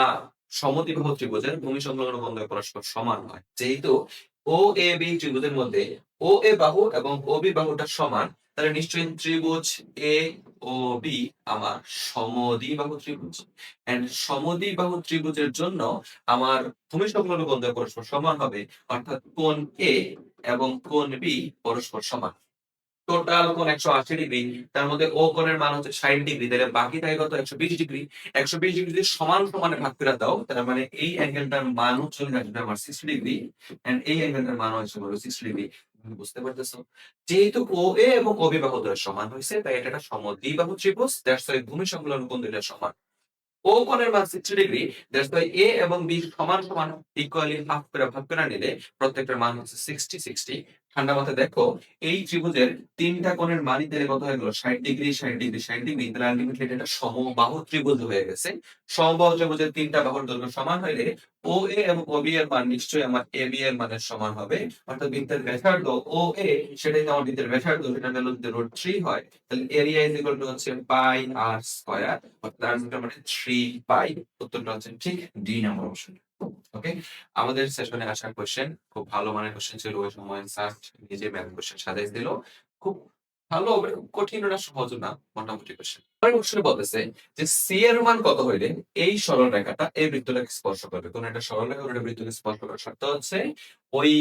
সমদ্বিবাহু ত্রিভুজের ভূমি সংলগ্ন কোণ দ্বয় পরস্পর সমান হয়। যেহেতু OAB ত্রিভুজের মধ্যে OA বাহু এবং OB বাহুটা সমান, তাহলে নিশ্চয়ই ত্রিভুজ AOB আমার সমদ্বিবাহু ত্রিভুজ। এন্ড সমদ্বিবাহু ত্রিভুজের জন্য আমার ভূমি সংলগ্ন কোণ দ্বয় পরস্পর সমান হবে, অর্থাৎ কোণ A এবং কোণ B পরস্পর সমান। টোটাল কোণ ১৮০ ডিগ্রি। তার মধ্যে ও কোণের মান হচ্ছে ৬০ ডিগ্রি। তাহলে বাকি থাকে কত? ১২০ ডিগ্রি। ১২০ ডিগ্রি যদি সমান সমানে ভাগ করে দাও, তার মানে এই অ্যাঙ্গেলটার মানও চলে আসবে আমার 60 ডিগ্রি। এন্ড এই অ্যাঙ্গেলটার মান হচ্ছে হলো 60 ডিগ্রি। তুমি বুঝতে পারতেছো? যেহেতু OA এবং OB বাহুদ্বয় সমান হইছে, তাই এটা একটা সমদ্বিবাহু ত্রিভুজ। দ্যাটস ওয়াই ভূমি সংলগ্ন কোণ দুইটা সমান। ও কোণের মান 60 ডিগ্রি। দ্যাটস ওয়াই এ এবং বি সমান সমান ইকুয়ালি হাফ করে ভাগ করে নিলে প্রত্যেকটার মান হচ্ছে 60 60। ঠান্ডা মাথায় দেখো, এই ত্রিভুজের ৩ টা কোণের মানই তাহলে কত হয়ে গেল? ৬০ ডিগ্রি, ৬০ ডিগ্রি, ৬০ ডিগ্রি। তাহলে আলটিমেটলি এটা একটা সমবাহু ত্রিভুজ হয়ে গেছে। সমবাহু ত্রিভুজের ৩ টা বাহুর দৈর্ঘ্য সমান হইলে OA এবং OB এর মান নিশ্চয়ই আমার AB এর মানের সমান হবে। অর্থাৎ বৃত্তের ব্যাসার্ধ OA, সেটাই আমার বৃত্তের ব্যাসার্ধ, সেটা হলো যদি √3 হয়, তাহলে এরিয়া হচ্ছে পাই আর স্কয়ার। অর্থাৎ আনসারটা মানে 3 পাই। উত্তরটা হচ্ছে ঠিক ডি নাম্বার অপশন। ওকে, আমাদের সেশনে আসা কোশ্চেন খুব ভালো মানের কোশ্চেন ছিল। ওই সময় স্যার নিজে ম্যাথ কোশ্চেন সাজাই দিল। খুব ভালো, কঠিন না সহজ না, মোটামুটি কোশ্চেন। পরের কোশ্চেনে বলতেছে যে সি এর মান কত হইলে এই সরল রেখাটা এই বৃত্তটাকে স্পর্শ করবে? কোন একটা সরল রেখা কোন একটা বৃত্তকে স্পর্শ করার শর্ত হচ্ছে ওই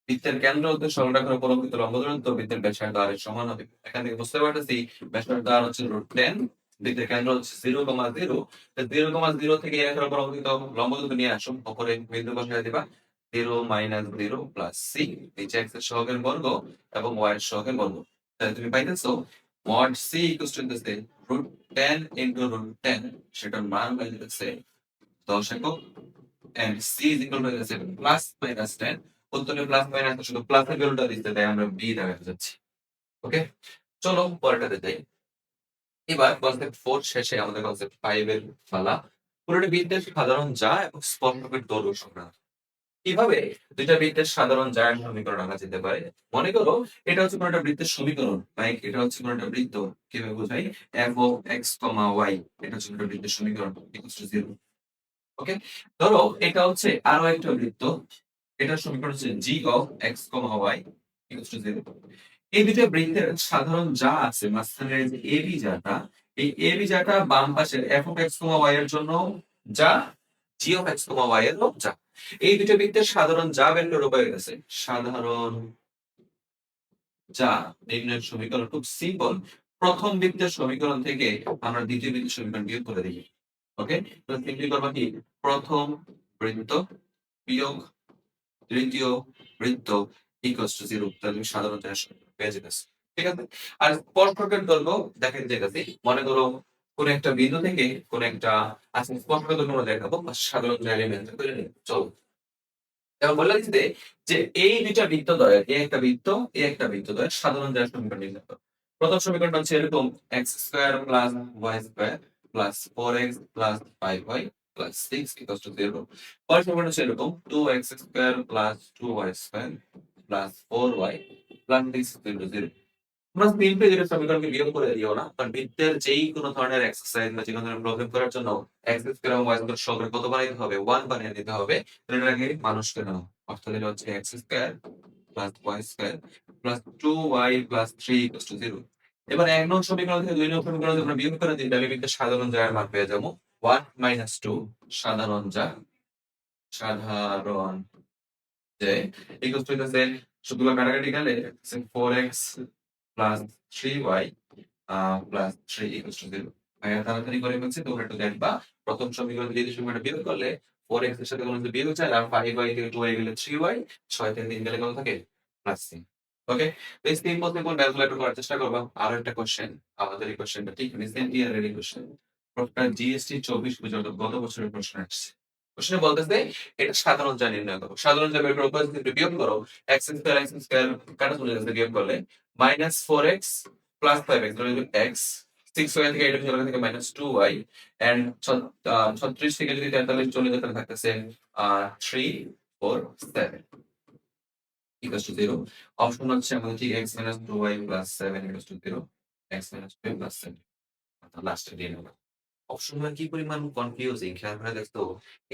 বৃত্তের কেন্দ্র হতে সরল রেখার উপর অঙ্কিত লম্ব দূরত্ব বৃত্তের ব্যাসার্ধ আর এর সমান হবে। এখান থেকে বুঝতে পারতেছি ব্যাসার্ধ আর হচ্ছে √10, বৃত্তের কেন্দ্র হচ্ছে 0,0। 0,0 থেকে এই রেখার উপর অঙ্কিত লম্ব দূরত্ব নিয়ে আসুন, উপরে বিন্দু বসায় দিবা। 0 - 0 + c, নিচে x এর সহগের বর্গ এবং y এর সহগের বর্গ। তাহলে তুমি পাইতেছো mod c = √10 × √10, সেটার মান হয়ে যাচ্ছে 10 একক। and c হয়ে যাচ্ছে +-10। উত্তরে প্লাস মাইনাস শুধু প্লাসের ভ্যালুটা দিতে, তাই আমরা b দেখাতে যাচ্ছি। ওকে, চলো পরেরটাতে যাই। এবার কনসেপ্ট 4 শেষে আমাদের কনসেপ্ট 5 এর পালা। পুরোটা বৃত্তের সাধারণ যা এবং স্পর্শকের দৈর্ঘ্য সংক্রান্ত। কিভাবে দুইটা বৃত্তের সাধারণ জায়ার সমীকরণ আঁকা যেতে পারে? মনে করো এটা হচ্ছে কোনো একটা বৃত্তের সমীকরণ, লাইক এটা হচ্ছে কোনো একটা বৃত্ত। কিভাবে বোঝাই? f of x, y, এটা হচ্ছে একটা বৃত্তের সমীকরণ = 0। ওকে, ধরো এটা হচ্ছে আরো একটা বৃত্ত, এটার সমীকরণ হচ্ছে g of x, y = 0। এই দুইটা বৃত্তের সাধারণ যা আছে মাঝখানের যে এবি যাটা, এই এবি যাটা বাম পাশের f of x, y এর জন্য যা, g of x, y এর যা। এই দুইটা বৃত্তের সাধারণ যা বের করে উপায় আছে। সাধারণ যা নির্ণয়ের সমীকরণ খুব সিম্পল। প্রথম বৃত্তের সমীকরণ থেকে আমরা দ্বিতীয় বৃত্তের সমীকরণ বিয়োগ করে দিই। ওকে, তো সিম্পলি করবা কি? প্রথম বৃত্ত বিয়োগ তৃতীয় বৃত্ত = 0। তাহলে তুমি সাধারণ যা পেয়ে যেতেছো। ঠিক আছে? আর স্পর্শকের দৈর্ঘ্য দেখাতে চাইতেছি। মনে করো কোন একটা বিন্দু থেকে কোন একটা, আচ্ছা স্পর্শকের দৈর্ঘ্য আমরা দেখাবো, সাধারণ যা এলিমেন্ট করে নিই। চলো, এখন বলে দিতে যে এই দুইটা বৃত্তদ্বয়ের, এই একটা বৃত্ত, এই একটা বৃত্তদ্বয়ের সাধারণ যা সমীকরণ নির্ণয় করো। প্রথম সমীকরণটা হচ্ছে এরকম x² + y² + 4x + 5y + 6 = 0। পরের সমীকরণ হচ্ছে এরকম 2x² + 2y² + 4y plus this equal to 0। তোমরা সিম্পলি যেটা সমীকরণকে বিয়োগ করে দিও না, কারণ বৃত্তের যেই কোনো ধরনের এক্সারসাইজ বা যেকোনো ধরনের প্রবলেম করার জন্য x স্কয়ার এবং y স্কয়ার সহগের কত বানাইতে হবে? 1 বানিয়ে দিতে হবে। তাহলে এটার আগে মানুষকে নাও। অর্থাৎ এটা হচ্ছে x square plus y square plus 2y plus 3 equal to 0। এবার 1 নং সমীকরণ থেকে 2 নং সমীকরণ যদি আমরা বিয়োগ করে দিই তাহলে কিন্তু সাধারণ জায়ের মান পেয়ে যাবো 1 2 সাধারণ যা সাধারণ যে ইকুয়াল টু হইতাছে সবগুলো কাটাকাটি গেলে 4x plus 3y plus 3 equal to 0। ভাইয়া তাড়াতাড়ি করে ফেলছি, তোমরা একটু দেখবা। প্রথম সমীকরণ থেকে দ্বিতীয় সমীকরণটা বিয়োগ করলে 4x এর সাথে কোনো যদি বিয়োগ যায় আর 5y থেকে 2y গেলে 3y, 6 থেকে 3 গেলে কত থাকে? প্লাস 3। ওকে? তো এই সিম্পল সিম্পল ম্যাথগুলো একটু করার চেষ্টা করবা। আরো একটা কোশ্চেন, আমাদের এই কোশ্চেনটা ঠিক রিসেন্ট ইয়ারের এই কোশ্চেন। প্রশ্নটা জিএসটি 24 পর্যন্ত গত বছরের প্রশ্ন আসছে। কোশ্চেনে বলতেছে এটা সাধারণ যা নির্ণয় করো। সাধারণ যা বের করার পর যদি বিয়োগ করো x স্কয়ার কাটা চলে যাচ্ছে বিয়োগ করলে -4x প্লাস 5x ধরে নিলাম x 6y থেকে এটা চলে থেকে -2y এন্ড 36 থেকে যদি 43 চলে যায় তাহলে থাকতেছে 3 4 7 ইকুয়াল টু 0। অপশন হচ্ছে আমাদের ঠিক x 2y 7 equal to 0, x 2 7 অর্থাৎ লাস্টে দিয়ে নেব। অপশনগুলো কি পরিমাণ কনফিউজিং খেয়াল করে দেখতো।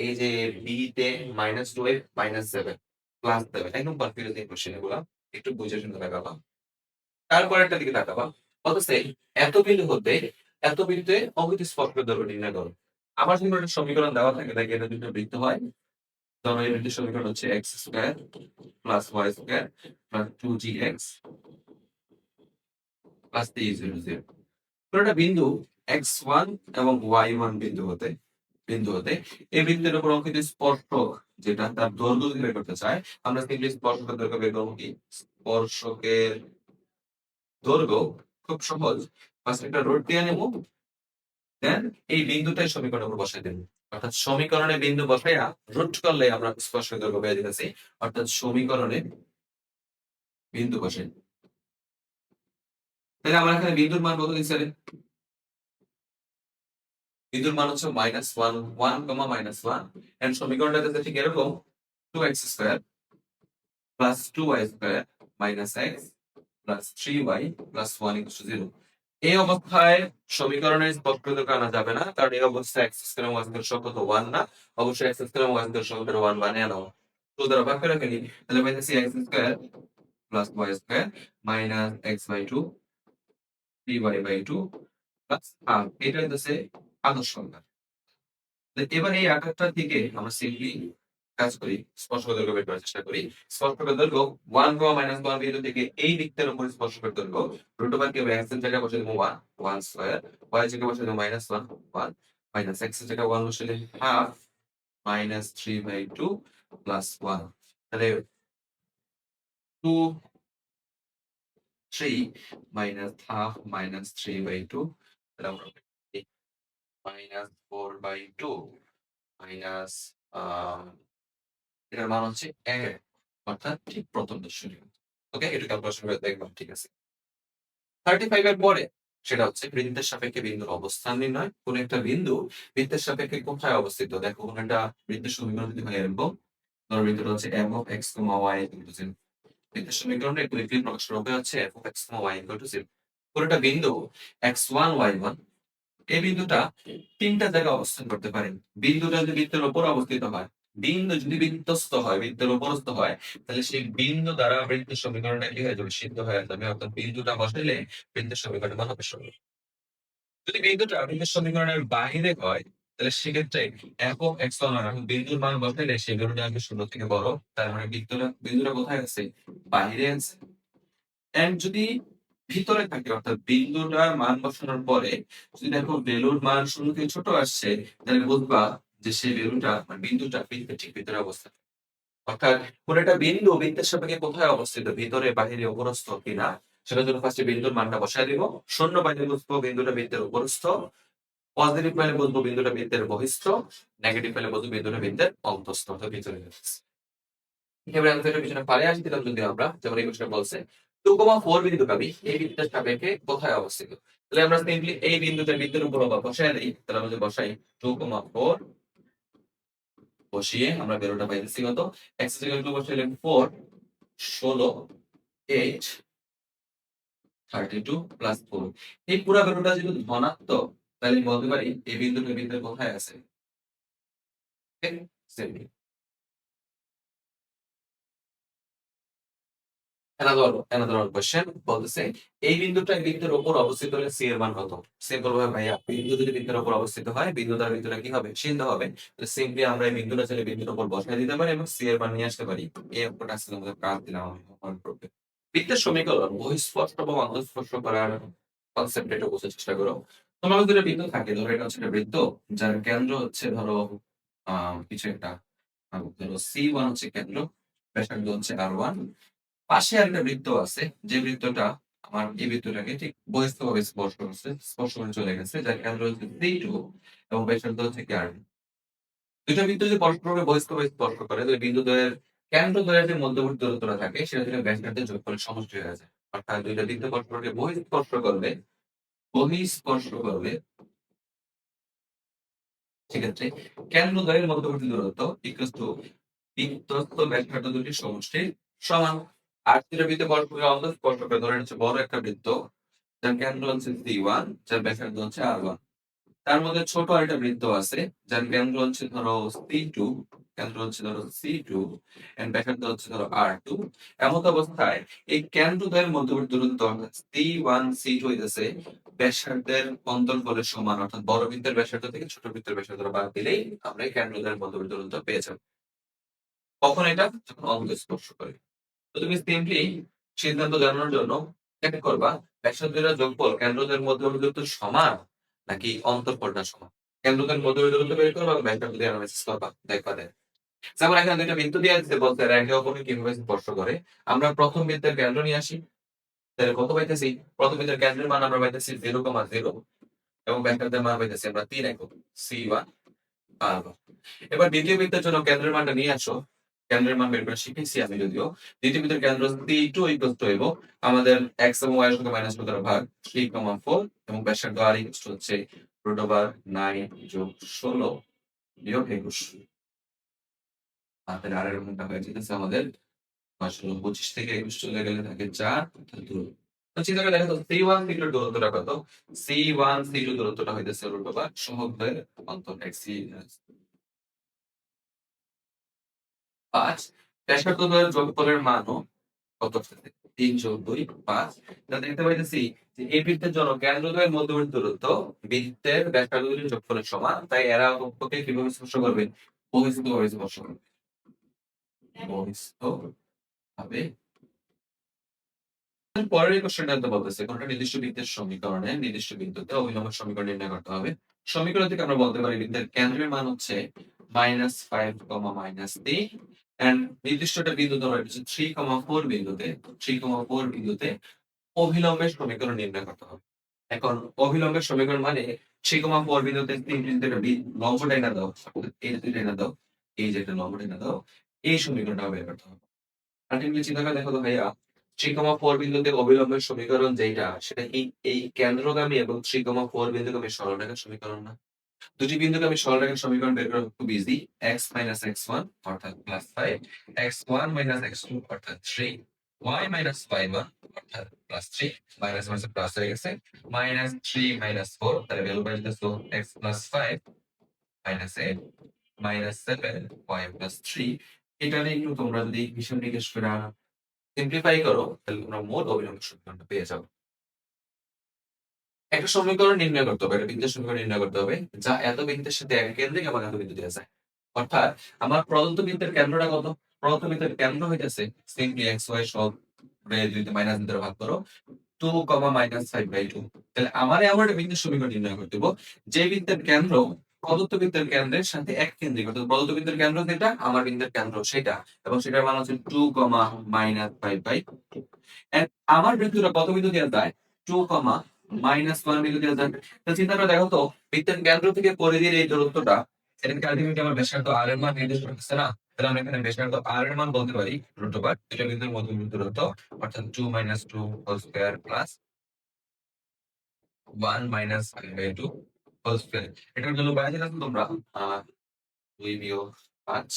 এই যে বি তে -12 -7 +7 একদম কনফিউজিং কোশ্চেন এগুলা। একটু বুঝে শুনে লাগাবা। তারপরেরটার দিকে তাকাবা। বলতেছে এত বিন্দু হতে এত বিন্দুতে অভিত স্পর্শক দৈর্ঘ্য নির্ণয় করো। আমার যদি একটা সমীকরণ দেওয়া থাকে দেখে এটা দুটো বৃত্ত হয়। ধরো এই বৃত্তের সমীকরণ হচ্ছে x square plus y square plus 2gx plus 3 0 0। কোনো একটা বিন্দু x1 এবং y1 বিন্দু হতে এই বৃত্তের উপর অঙ্কিত স্পর্শক যেটা তার দৈর্ঘ্য যদি বের করতে চাই আমরা সিম্পলি স্পর্শকের দৈর্ঘ্য বের করব কি? স্পর্শকের দৈর্ঘ্য খুব সহজ। ফার্স্ট একটা রোড দিয়ে নেব, দেন এই বিন্দুটাই সমীকরণের উপর বসাই দেব। অর্থাৎ সমীকরণে বিন্দু বসাইয়া রুট করলে আমরা স্পর্শকের দৈর্ঘ্য পেয়ে যেতেছি। অর্থাৎ সমীকরণে বিন্দু বসাই। তাহলে আমার এখানে বিন্দুর মান কত দিচ্ছে? বিন্দুর মান হচ্ছে -1 1 -1 এন্ড সমীকরণটা যাতে ঠিক এরকম 2x square plus 2y square minus x plus 3y plus 1 equal to 0। এই অবস্থায় সমীকরণের স্পর্শক আনা যাবে না, কারণ এই অবস্থায় x স্কয়ার এবং y স্কয়ার সব কত 1 না। অবশ্যই x স্কয়ার এবং y স্কয়ার সব 1 বানিয়ে নাও। তো দ্বারা ভাগ করে ফেলি, তাহলে পাইতেছি x square plus y square minus x by 2 3y by 2 plus এটা হইতেছে আদর্শ সংখ্যা। এবার এই আকারটার দিকে আমরা সিম্পলি কাজ করি, স্পর্শক দৈর্ঘ্য বের করার চেষ্টা করি। স্পর্শক দৈর্ঘ্য 1 1 বিন্দু থেকে এই দিকটার উপর স্পর্শকের দৈর্ঘ্য রুট ওভার কি হবে? x এর জায়গায় বসে দেব 1 1 স্কয়ার, y এর জায়গায় বসে দেব -1 1 মাইনাস x এর জায়গায় 1 বসালে হাফ মাইনাস 3 বাই 2 প্লাস 1। তাহলে 2 3 মাইনাস হাফ মাইনাস 3 বাই 2, তাহলে আমরা মাইনাস 4 বাই 2 মাইনাস এটার মান হচ্ছে 1, অর্থাৎ ঠিক প্রথম দর্শনীয়। ওকে, এটা ক্যালকুলেশন করে দেখবা, ঠিক আছে। 35 এর পরে সেটা হচ্ছে বৃত্তের সাপেক্ষে বিন্দুর অবস্থান নির্ণয়। কোন একটা বিন্দু বৃত্তের সাপেক্ষে কোথায় অবস্থিত? দেখো কোন একটা বৃত্তের সমীকরণ যদি হয় এরকম, ধরো বৃত্তটা হচ্ছে f of x, y equal to 0। বৃত্তের সমীকরণে ইকুইলিব্রিয়াম প্রকাশ করা হচ্ছে f of x, y equal to 0। কোন একটা বিন্দু x1 y1, এই বিন্দুটা তিনটা জায়গায় অবস্থান করতে পারে। বিন্দুটা যদি বৃত্তের উপর অবস্থিত হয়, বিন্দু যদি বৃত্তস্থ হয়, বৃত্তের উপরস্থ হয়, তাহলে সেই বিন্দু দ্বারা বৃত্তের সমীকরণটা কি হয়ে যাবে? সিদ্ধ হয়ে যাবে। অর্থাৎ বিন্দুটা বসাইলে বৃত্তের সমীকরণের মান হবে 0। যদি বিন্দুটা বৃত্তের সমীকরণের বাহিরে হয় তাহলে সেক্ষেত্রে f of x এখন বিন্দুর মান বসাইলে সেই বিন্দুটা আসবে 0 থেকে বড়। তার মানে বিন্দুটা কোথায় আছে? বাহিরে আছে। এন্ড যদি ভিতরে থাকে অর্থাৎ বিন্দুটার মান বসানোর পরে যদি দেখো ভ্যালুর মান 0 থেকে ছোট আসছে, তাহলে বুঝবা যে সেই ভ্যালুটা মানে বিন্দুটা বৃত্তের ঠিক ভিতরে অবস্থান। অর্থাৎ কোন একটা বিন্দু বৃত্তের সাপেক্ষে কোথায় অবস্থিত? ভিতরে, বাহিরে, উপরস্থ কিনা সেটার জন্য ফার্স্টে বিন্দুর মানটা বসায় দিব। শূন্য পাইলে বুঝবো বিন্দুটা বৃত্তের উপরস্থ, পজিটিভ পাইলে বুঝবো বিন্দুটা বৃত্তের বহিস্থ, নেগেটিভ পাইলে বুঝবো বিন্দুটা বৃত্তের অন্তঃস্থ অর্থাৎ ভিতরে আছে। এবার অ্যান্সারের পিছনে পারে আসছিলাম যদি আমরা, যেমন এই কোশ্চেন বলছে 2,4 বিন্দু পাবি এই বৃত্তের সাপেক্ষে কোথায় অবস্থিত? তাহলে আমরা সিম্পলি এই বিন্দুটা বৃত্তের উপর বসায় দেই। তাহলে আমরা যদি বসাই 2,4 বসিয়ে আমরা ভ্যালুটা পাইতেছি কত? x এর জায়গায় 2 বসাইলে 4 16 8 32 প্লাস 4। এই পুরা বিন্দুটা যদি ধনাত্মক তাহলে বলতে পারি এই বিন্দুটা ভিতরে কোথায় আছে? ওকে? সেম। another one question বলতেছে এই বিন্দুটা এই বিন্দুর উপর অবস্থিত হলে সি এর মান কত? সিম্পল ভাবে ভাইয়া বিন্দু যদি বিন্দুর উপর অবস্থিত হয় বিন্দু তার ভিতরে কি হবে? সিন্ধু হবে। তো সিম্পলি আমরা এই বিন্দুটা চাইলে বিন্দুর উপর বসায় দিতে পারি এবং সি এর মান নিয়ে আসতে পারি। এই অঙ্কটা আসলে আমাদের কাজ দিলাম আমি মনে করবে। বৃত্তের সমীকরণ বহিঃস্পর্শ এবং অন্তঃস্পর্শ করার কনসেপ্ট এটা বোঝার চেষ্টা করো। তোমার যদি একটা বিন্দু থাকে ধরো এটা হচ্ছে একটা বৃত্ত যার কেন্দ্র হচ্ছে ধরো কিছু একটা ধরো C1 হচ্ছে কেন্দ্র, ব্যাসার্ধ হচ্ছে R1। পাশে আরেকটা বৃত্ত আছে যে বৃত্তটা আমার এই বৃত্তটাকে ঠিক বহিঃস্থভাবে স্পর্শ করছে, স্পর্শ করে চলে গেছে যার কেন্দ্র হচ্ছে C2 এবং ব্যাসার্ধ হচ্ছে কি R2। দুইটা বৃত্ত যদি পরস্পরকে বহিঃস্থভাবে স্পর্শ করে তাহলে বিন্দুদ্বয়ের কেন্দ্রদ্বয়ের যে মধ্যবর্তী দূরত্বটা থাকে সেটা থেকে ব্যাসার্ধের যোগফলের সমষ্টি হয়ে যায়। অর্থাৎ দুইটা বৃত্ত পরস্পরকে বহিঃস্পর্শ করলে সেক্ষেত্রে কেন্দ্রদ্বয়ের মধ্যবর্তী দূরত্ব ইকুয়ালস টু বৃত্তস্থ ব্যাসার্ধ দুটির সমষ্টির সমান। আর দুইটা বৃত্ত পরস্পরকে অন্তঃস্পর্শ করে ধরে হচ্ছে বড় একটা বৃত্ত যার কেন্দ্র হচ্ছে C1 যার ব্যাসার্ধ হচ্ছে R1। তার মধ্যে ছোট আরেকটা বৃত্ত আছে যার কেন্দ্র হচ্ছে ধরো C2, কেন্দ্র হচ্ছে ধরো C2 এন্ড ব্যাসার্ধ হচ্ছে ধরো R2। এমত অবস্থায় এই কেন্দ্রদ্বয়ের মধ্যবর্তী দূরত্ব অর্থাৎ C1 C2 হইতেছে ব্যাসার্ধের অন্তর্ফলের সমান। অর্থাৎ বড় বৃত্তের ব্যাসার্ধ থেকে ছোট বৃত্তের ব্যাসার্ধ বাদ দিলেই আমরা এই কেন্দ্রদ্বয়ের মধ্যবর্তী দূরত্ব পেয়ে যাবো। কখন এটা? যখন অঙ্গ স্পর্শ করে। তো তুমি সিম্পলি সিদ্ধান্ত জানানোর জন্য এটা করবা ব্যাসার্ধের যোগফল কেন্দ্রদের মধ্যবর্তী দূরত্ব সমান নাকি অন্তঃফলটা সমান। কেন্দ্রদের মধ্যবর্তী দূরত্ব বের করবা এবং ব্যাসার্ধ দিয়ে অ্যানালাইসিস করবা, দেখবা দেখ। যেমন এখানে দুইটা বিন্দু দিয়ে দিতে বলতে একে অপরকে কিভাবে স্পর্শ করে। আমরা প্রথম বৃত্তের কেন্দ্র নিয়ে আসি, তাহলে কত পাইতেছি? প্রথম বৃত্তের কেন্দ্রের মান আমরা পাইতেছি 0,0 এবং ব্যাসার্ধের মান পাইতেছি আমরা 3 একক C1 R1। এবার দ্বিতীয় বৃত্তের জন্য কেন্দ্রের মানটা নিয়ে আসো। কেন্দ্রের মান বের করা শিখেছি আমি যদিও। দ্বিতীয় বৃত্তের কেন্দ্র C2 ইকুয়ালস টু হইব আমাদের x এবং y এর সঙ্গে মাইনাস করতে হবে ভাগ 3,4 এবং ব্যাসার্ধ r ইকুয়ালস টু হচ্ছে √9 যোগ 16 বিয়োগ 21। তাহলে r এর মানটা হয়ে যেতেছে আমাদের 25 থেকে 21 চলে গেলে থাকে 4 অর্থাৎ 2। তো চিন্তা করে দেখো তো C1 C2 এর দূরত্বটা কত? C1 C2 দূরত্বটা হইতেছে সমুদ্রের অন্তর x 5। ব্যাসার্ধ দ্বয়ের যোগফলের মানও কত আসতেছে? 3 যোগ 2 5। তাহলে দেখতে পাইতেছি যে এই বৃত্তের জন্য কেন্দ্রদ্বয়ের মধ্যবর্তী দূরত্ব বৃত্তের ব্যাসার্ধ দুটির যোগফলের সমান। তাই এরা অপরকে কিভাবে স্পর্শ করবে? বহিঃস্থভাবে স্পর্শ করবে। বহিঃস্থভাবে। পরের কোশ্চেনটা বলতেছে কোনটা নির্দিষ্ট বৃত্তের সমীকরণে নির্দিষ্ট বিন্দুতে অভিলম্ব সমীকরণ নির্ণয় করতে হবে। সমীকরণ থেকে আমরা বলতে পারি বৃত্তের কেন্দ্রের মান হচ্ছে -5, -3 এন্ড নির্দিষ্ট একটা বিন্দু ধরো এটা হচ্ছে 3,4 বিন্দুতে 3,4 বিন্দুতে অভিলম্বের সমীকরণ নির্ণয় করতে হবে। এখন অভিলম্বের সমীকরণ মানে 3,4 বিন্দুতে 3 বিন্দুতে একটা লম্ব টাইনা দাও, এই যে টাইনা দাও, এই যে একটা লম্ব টাইনা দাও, এই সমীকরণটা বের করতে হবে। আলটিমেটলি চিন্তা করে দেখো তো ভাইয়া 3,4 বিন্দুতে অভিলম্বের সমীকরণ যেটা সেটা এই কেন্দ্রগামী এবং 3,4 বিন্দুগামী সরলরেখার সমীকরণ না। দুটি বিন্দুগামী সরলরেখার সমীকরণ বের করা খুব ইজি। x - x1 অর্থাৎ +5, x1 - x2 অর্থাৎ 3, y - y1 অর্থাৎ +3, মাইনাস মাইনাসে প্লাস হয়ে গেছে, -3 - 4 তাহলে ভ্যালু পাই যাচ্ছে x + 5 -8 -7 y + 3। এটা নিয়ে একটু তোমরা যদি হিসাব নিকেশ করে সিম্পলিফাই করো তাহলে তোমরা মোট অভিলম্ব সমীকরণটা পেয়ে যাবে। একটা সমীকরণ নির্ণয় করতে হবে, একটা বৃত্তের সমীকরণ নির্ণয় করতে হবে যা এত বৃত্তের সাথে এক কেন্দ্রিক এবং এত বিন্দু দেওয়া যায়। অর্থাৎ আমার প্রদত্ত বৃত্তের কেন্দ্রটা কত? প্রদত্ত বৃত্তের কেন্দ্র হইতেছে সিম্পলি x y সব দুইতে মাইনাস দ্বারা ভাগ করো 2, -5/2। তাহলে আমার এমন একটা বৃত্তের সমীকরণ নির্ণয় করতে হবে যে বৃত্তের কেন্দ্র প্রদত্ত বৃত্তের কেন্দ্রের সাথে এক কেন্দ্রিক। অর্থাৎ প্রদত্ত বৃত্তের কেন্দ্র যেটা আমার বৃত্তের কেন্দ্র সেটা এবং সেটার মান হচ্ছে 2, -5/2। এন্ড আমার বৃত্তটা কত বিন্দু দেওয়া যায়? 2, -1 বিন্দু দেওয়া যায়। তো চিন্তা করে দেখো তো বৃত্তের কেন্দ্র থেকে পরিধির এই দূরত্বটা এটাকে আলটিমেটলি আমার ব্যাসার্ধ r এর মান নির্দেশ করতেছে না? তাহলে আমরা এখানে ব্যাসার্ধ r এর মান বলতে পারি দুইটা বিন্দুর মধ্যবর্তী দূরত্ব অর্থাৎ 2 - 2 whole square plus 1 - 5/2 whole square. এটার জন্য বাইরে আছে তোমরা 2 - 5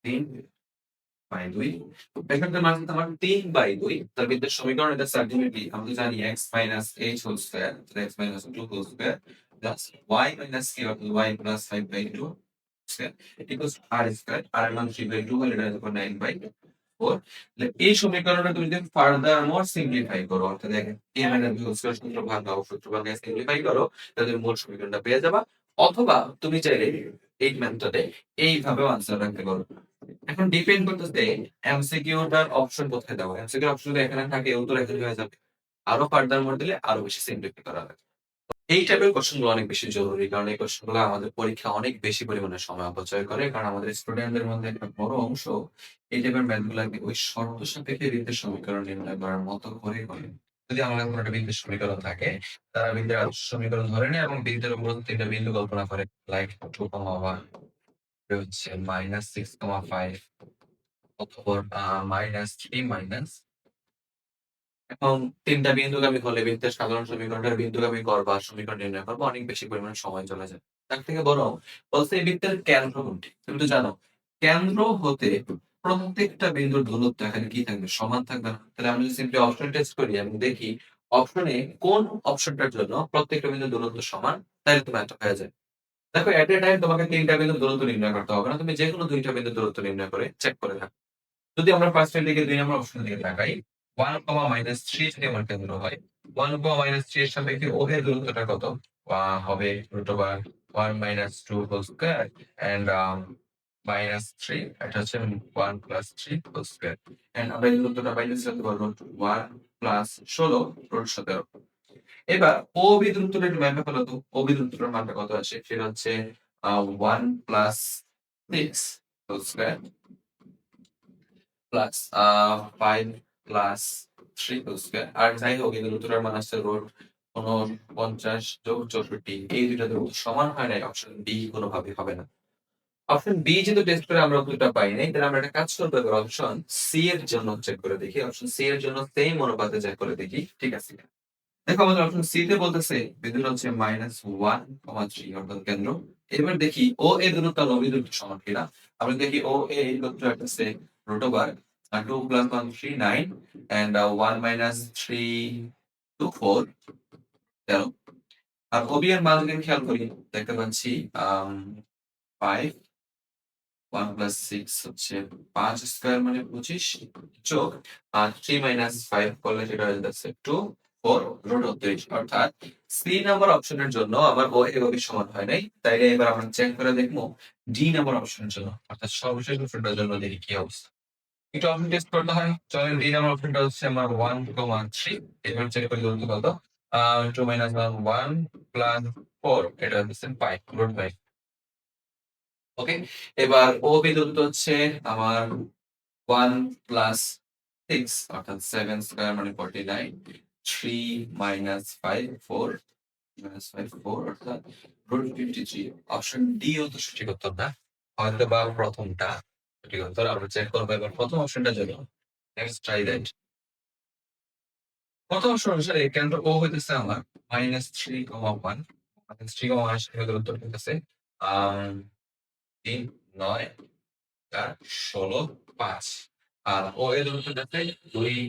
3 বাই ২। ব্র্যাকেটের মাঝে তো আমার ৩/২। তার ভিতরে সমীকরণ এটা আল্টিমেটলি আমরা তো জানি x minus h whole square, x minus 2 whole square plus y minus k অর্থাৎ y প্লাস 5/2 square equals r square. r এর মান 3/2 হলে এটা হবে 9/4। এই সমীকরণটা তুমি যদি ফার্দার মোর সিম্পলিফাই করো অর্থাৎ দেখেন a minus b whole square সূত্র ভাঙাও, সূত্র ভাঙায় সিম্পলিফাই করো, তাহলে তুমি মূল সমীকরণটা পেয়ে যাবা। অথবা তুমি চাইলে এই মেথডে এইভাবেও আনসার রাখতে পারো। এখন ডিপেন্ড করতেছে এমসিকিউটার অপশন কোথায় দেওয়া। এমসিকিউ অপশন যদি এখানে থাকে উত্তর এখানে হয়ে যাবে। আরো ফার্দার মোড দিলে আরো বেশি সিম্পলিফাই করা হবে। এই টাইপের কোশ্চেন গুলো অনেক বেশি জরুরি, কারণ এই কোশ্চেন গুলো আমাদের পরীক্ষা অনেক বেশি পরিমাণে সময় অপচয় করে, কারণ আমাদের স্টুডেন্টদের মধ্যে একটা বড় অংশ এই টাইপের ম্যাথ গুলাকে ওই শর্ত সাপেক্ষে বৃত্তের সমীকরণ নির্ণয় করার মতো করে করে। যদি আমাদের কোনো একটা বৃত্তের সমীকরণ থাকে, তারা বৃত্তের আদর্শ সমীকরণ ধরে নেয় এবং বৃত্তের উপর তিনটা বিন্দু কল্পনা করে, লাইক 2,1 হচ্ছে -6,5 অথবা -3 মাইনাস। এখন ৩ টা বিন্দুগামী হলে বৃত্তের সাধারণ সমীকরণটার বিন্দুগামী গড় বা সমীকরণ নির্ণয় করবো, অনেক বেশি পরিমাণে সময় চলে যায়। তার থেকে বরং বলছে এই বৃত্তের কেন্দ্র কোনটি? তুমি তো জানো কেন্দ্র হতে প্রত্যেকটা বিন্দুর দূরত্ব এখানে কি থাকবে? সমান থাকবে না? তাহলে আমি যদি সিম্পলি অপশন টেস্ট করি এবং দেখি অপশনে কোন অপশনটার জন্য প্রত্যেকটা বিন্দুর দূরত্ব সমান, তাহলে তোমার একটা হয়ে যায়। দেখো এট এ টাইম তোমাকে ৩ টা বিন্দুর দূরত্ব নির্ণয় করতে হবে না। তুমি যেকোনো ২ টা বিন্দুর দূরত্ব নির্ণয় করে চেক করে থাকো। যদি আমরা ফার্স্ট এর দিকে ২ নম্বর অপশনের দিকে তাকাই, 1, -3 যদি আমার কেন্দ্র হয়, 1, -3 এর সাপেক্ষে OA এর দূরত্বটা কত? হবে √1 - 2 হোল স্কয়ার এন্ড -3 এটা হচ্ছে 1 + 3 হোল স্কয়ার। এন্ড আমরা এই দূরত্বটা বাইরে লিখতে পারবো 1 + 16 √17। এবার OB দূরত্বটা একটু ম্যাপে ফেলো তো। OB দূরত্বটার মানটা কত আসে? সেটা হচ্ছে 1 + 6 whole square plus 5 plus 3 whole square. আর যাই হোক এই দূরত্বটার মান আসছে √49 + 64। এই দুইটা দূরত্ব সমান হয় নাই, অপশন বি কোনোভাবেই হবে না। অপশন বি যেহেতু টেস্ট করে আমরা উত্তরটা পাই নাই, তাহলে আমরা একটা কাজ করবো, এবার অপশন সি এর জন্য চেক করে দেখি। অপশন সি এর জন্য সেম অনুপাতে চেক করে দেখি ঠিক আছে কিনা। দেখো আমাদের অপশন সি তে বলতেছে বিন্দুটা হচ্ছে -1,3 অর্থাৎ কেন্দ্র। এবার দেখি ও এ দূরত্ব আর OB দূরত্ব সমান কিনা। আমরা দেখি ও এ এই দূরত্ব আসছে √2 + 1 3 9 and 1 - 3 2 4 13। আর OB এর মান যদি আমি খেয়াল করি দেখতে পাচ্ছি 5 1 + 6 হচ্ছে 5 স্কয়ার মানে 25 যোগ 3 - 5 করলে সেটা হয়ে যাচ্ছে 2 4 √30। অর্থাৎ সি নাম্বার অপশনের জন্য আমার ও এ বি সমান হয় নাই। তাইলে এবার আমরা চেক করে দেখবো ডি নাম্বার অপশনের জন্য, অর্থাৎ সর্বশেষ অপশনটার জন্য দেখি কি অবস্থা। একটু অপশন টেস্ট করতে হয়। চলেন ডি নাম্বার অপশনটা হচ্ছে আমার 1,3। এবার চেক করি দূরত্ব কত। 2 - 1 1 + 4 এটা হচ্ছে 5 √5। ওকে, এবার ও বি দূরত্ব হচ্ছে আমার 1 + 6 অর্থাৎ 7 স্কয়ার মানে 49। 3 - 5 4 -5 4 অর্থাৎ √53। অপশন ডি ও তো সঠিক উত্তর না, হয়তো বা প্রথমটা সঠিক উত্তর। আমরা চেক করবো এবার প্রথম অপশনটার জন্য। Let's try that. প্রথম অপশন অনুসারে কেন্দ্র ও হইতেছে আমার -3,1 -3,1 সেখানে উত্তর হইতেছে 3 9 4 16 5। আর ও এর দূরত্ব যাচ্ছে 2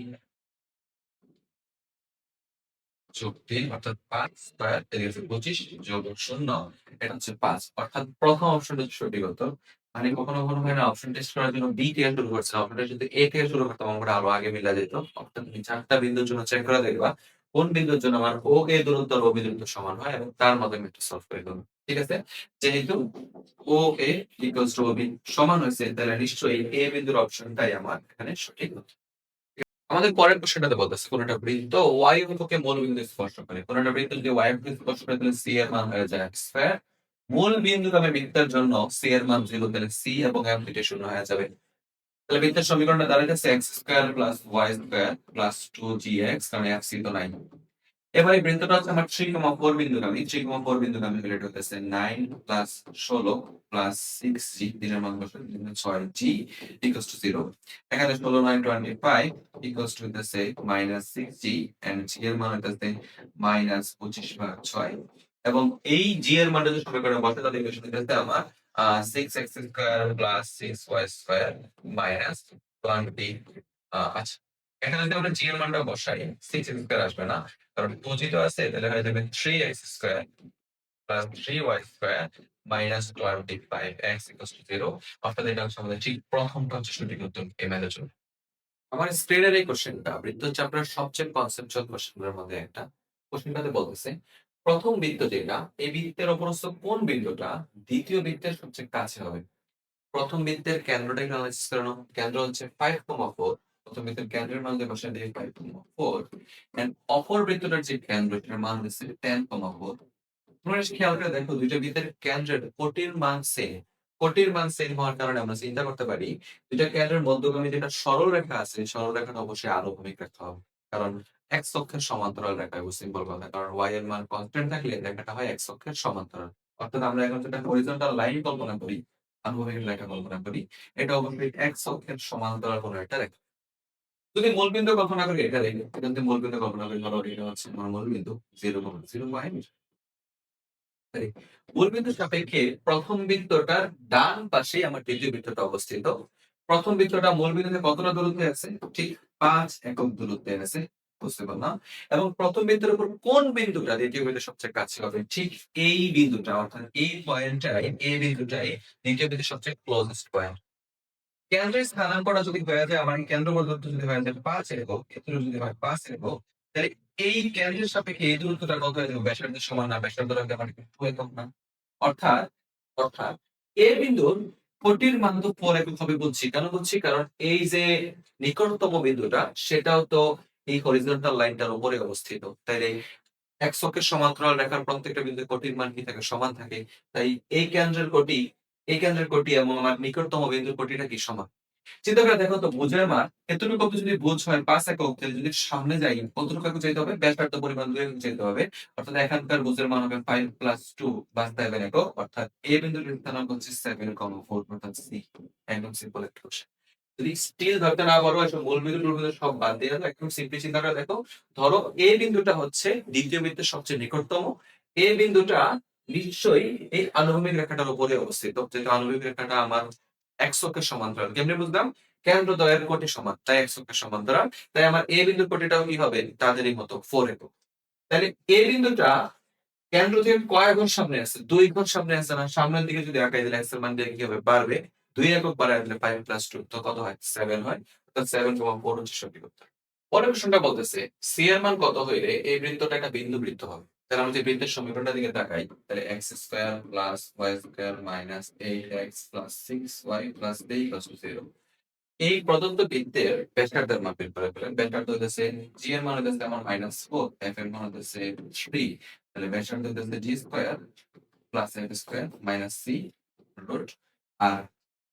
যোগ 3 অর্থাৎ 5 স্কয়ার এদিকে আছে 25 যোগ 0 এটা হচ্ছে 5। অর্থাৎ প্রথম অপশনটা সঠিক উত্তর। মানে কখনো কখনো হয় না অপশন টেস্ট করার জন্য বি থেকে শুরু করছে, অপশনটা যদি এ থেকে শুরু করতাম আমরা আরো আগে মিলা যেত। অর্থাৎ তুমি 4টা বিন্দুর জন্য চেক করে দেখবা কোন বিন্দুর জন্য আমার ও এ দূরত্ব আর ও বি দূরত্ব সমান হয় এবং তার মধ্যে আমি একটু সলভ করে দেবো। ঠিক আছে, যেহেতু ও এ ইকুয়ালস টু ও বি সমান হয়েছে, তাহলে নিশ্চয়ই এ বিন্দুর অপশনটাই আমার এখানে সঠিক উত্তর। আমাদের পরের কোশ্চেনটাতে বলতেছে কোন একটা বৃত্ত y অক্ষকে মূল বিন্দু স্পর্শ করে। কোন একটা বৃত্ত যদি y অক্ষকে স্পর্শ করে তাহলে c এর মান হয়ে যায় x স্কয়ার। মূল বিন্দুগামী বৃত্তের জন্য c এর মান 0, তাহলে c এবং m দুইটাই শূন্য হয়ে যাবে। তাহলে বৃত্তের সমীকরণটা দাঁড়াইতেছে x square plus y square plus 2gx, কারণ x তো নাই। এবার এই বৃত্তটা হচ্ছে আমার 3,4 বিন্দুগামী। 3,4 বিন্দুগামী হলে এটা হতেছে 9 প্লাস 16 প্লাস 6g, দিনের মান বসালে 6g ইকুয়ালস টু 0। এখানে 16 9 25 ইকুয়ালস টু হইতেছে -6g এন্ড g এর মান হইতেছে -25/6। এবং এই g এর মানটা যদি সমীকরণে বসাই তাহলে ইকুয়েশন হইতেছে আমার 6x square plus 6y square minus 20 আচ্ছা, এখানে যদি আমরা জি এর মানটা বসাই 6x² আসবে না, কারণ 2g তো আছে, তাহলে হয়ে যাবে 3x² plus 3y² minus 25x equals to 0। অর্থাৎ এটা হচ্ছে আমাদের ঠিক প্রথমটা হচ্ছে সঠিক উত্তর এই ম্যাথের জন্য। আমার স্ক্রিনের এই কোশ্চেনটা বৃত্তচাপের সবচেয়ে কনসেপচুয়াল কোশ্চেনগুলোর মধ্যে একটা। কোশ্চেনটাতে বলতেছে প্রথম বৃত্ত যেটা, এই বৃত্তের অপরস্থ কোন বিন্দুটা দ্বিতীয় বৃত্তের সবচেয়ে কাছে হবে? প্রথম বৃত্তের কেন্দ্রটা একটু অ্যানালাইসিস করে নাও। কেন্দ্র হচ্ছে 5,4। প্রথম বৃত্তের কেন্দ্রের মান দিয়ে বসায় দিয়ে 5,4 এন্ড অপর বৃত্তটার যে কেন্দ্র এটার মান হচ্ছে 10,4। তোমরা এসে খেয়াল করে দেখো দুইটা বৃত্তের কেন্দ্রের কোটির মান সেম। কোটির মান সেম হওয়ার কারণে আমরা চিন্তা করতে পারি দুইটা কেন্দ্রের মধ্যগামী যেটা সরল রেখা আছে সরল রেখাটা অবশ্যই আনুভূমিক রাখতে হবে। কারণ এক্স অক্ষের সমান্তরাল রেখা, সিম্পল কথা। কারণ ওয়াই এর মান কনস্ট্যান্ট থাকলে রেখাটা হয় এক্স অক্ষের সমান্তরাল। অর্থাৎ আমরা এখন যেটা হরিজন্টাল লাইন কল্পনা করি, আনুভূমিক রেখা কল্পনা করি, এটা অবশ্যই এক্স অক্ষের সমান্তরাল কোনো একটা রেখা। যদি মূলবিন্দু কল্পনা করি এটা দেখি, এটা যদি মূলবিন্দু কল্পনা করি, ধরো এটা হচ্ছে আমার মূলবিন্দু 0,0 তাই মূলবিন্দুর সাপেক্ষে প্রথম বৃত্তটার ডান পাশে আমার দ্বিতীয় বৃত্তটা অবস্থিত। প্রথম বৃত্তটা মূলবিন্দু থেকে কতটা দূরত্বে আছে? ঠিক 5 একক দূরত্বে আছে। বুঝতে পারলাম। এবং প্রথম বৃত্তের উপর কোন বিন্দুটা দ্বিতীয় বৃত্তের সবচেয়ে কাছে হবে? ঠিক এই বিন্দুটা, অর্থাৎ এই পয়েন্টটাই, এই বিন্দুটাই দ্বিতীয় বৃত্তের সবচেয়ে ক্লোজেস্ট পয়েন্ট। কেন্দ্রের স্থানাঙ্কটা যদি হয়ে যায়, আমার কেন্দ্র দূরত্ব যদি হয়ে যায় 5 একক, ক্ষেত্র যদি হয় 5 একক, তাহলে এই কেন্দ্রের সাপেক্ষে এই দূরত্বটা কত হয়ে যাবে? ব্যাসার্ধের সমান না? ব্যাসার্ধ রাখলে আমার 2 একক না? অর্থাৎ অর্থাৎ এ বিন্দুর কোটির মান তো 4 একক হবে বলছি। কেন বলছি? কারণ এই যে নিকটতম বিন্দুটা সেটাও তো এই হরিজন্টাল লাইনটার উপরে অবস্থিত। তাইলে এক্স অক্ষের সমান্তরাল রেখার প্রত্যেকটা বিন্দুর কোটির মান কি থাকে? সমান থাকে। তাই এই কেন্দ্রের কোটি, এই কেন্দ্রের কোটি এবং আমার নিকটতম বিন্দুর কোটিটা কি সমান। চিন্তা করে দেখো তো ভুজের মান এতটুকু অব্দি যদি ভুজ হয় 5 একক, তাহলে যদি সামনে যাই কতটুকু একক যেতে হবে? ব্যাসার্ধ পরিমাণ 2 একক যেতে হবে। অর্থাৎ এখানকার ভুজের মান হবে 5 প্লাস 2 বা 7 একক। অর্থাৎ এ বিন্দুর স্থানাঙ্ক হচ্ছে 7,4 অর্থাৎ সি। একদম সিম্পল একটা কোশ্চেন। যদি স্টিল ধরতে না পারো এসব মূল বিন্দু টুল বিন্দু সব বাদ দিয়ে দাও, একদম সিম্পলি চিন্তা করে দেখো। ধরো এ বিন্দুটা হচ্ছে দ্বিতীয় বৃত্তের সবচেয়ে নিকটতম। এ বিন্দুটা নিশ্চয়ই এই আনুভূমিক রেখাটার উপরে অবস্থিত, যেহেতু আনুভূমিক রেখাটা আমার এক্স অক্ষের সমান্তরাল। কেমনে বুঝলাম? কেন্দ্রদ্বয়ের কোটি সমান, তাই এক্স অক্ষের সমান্তরাল। তাই আমার এ বিন্দুর কোটিটাও কি হবে? তাদেরই মতো 4 একক। তাহলে এ বিন্দুটা কেন্দ্র থেকে কয় ঘর সামনে আছে? 2 ঘর সামনে আছে না? সামনের দিকে যদি আগাই দিলে এক্স এর মান দিয়ে কি হবে? বাড়বে। 2 একক বাড়ায় দিলে 5 প্লাস 2 তো কত হয়? 7 হয়। অর্থাৎ 7,4 হচ্ছে সঠিক উত্তর। পরের প্রশ্নটা বলতেছে সি এর মান কত হইলে এই বৃত্তটা একটা বিন্দু বৃত্ত হবে? তাহলে আমরা যে বৃত্তের সমীকরণটার দিকে তাকাই, তাহলে x square plus y square minus 8x plus 6y plus 3 equal to 0। এই প্রদত্ত বৃত্তের ব্যাসার্ধের মান বের করে ফেলেন। ব্যাসার্ধ হইতেছে জি এর মান হইতেছে আমার -4, এফ এর মান হইতেছে 3। তাহলে ব্যাসার্ধ হইতেছে g square plus f square minus c root. আর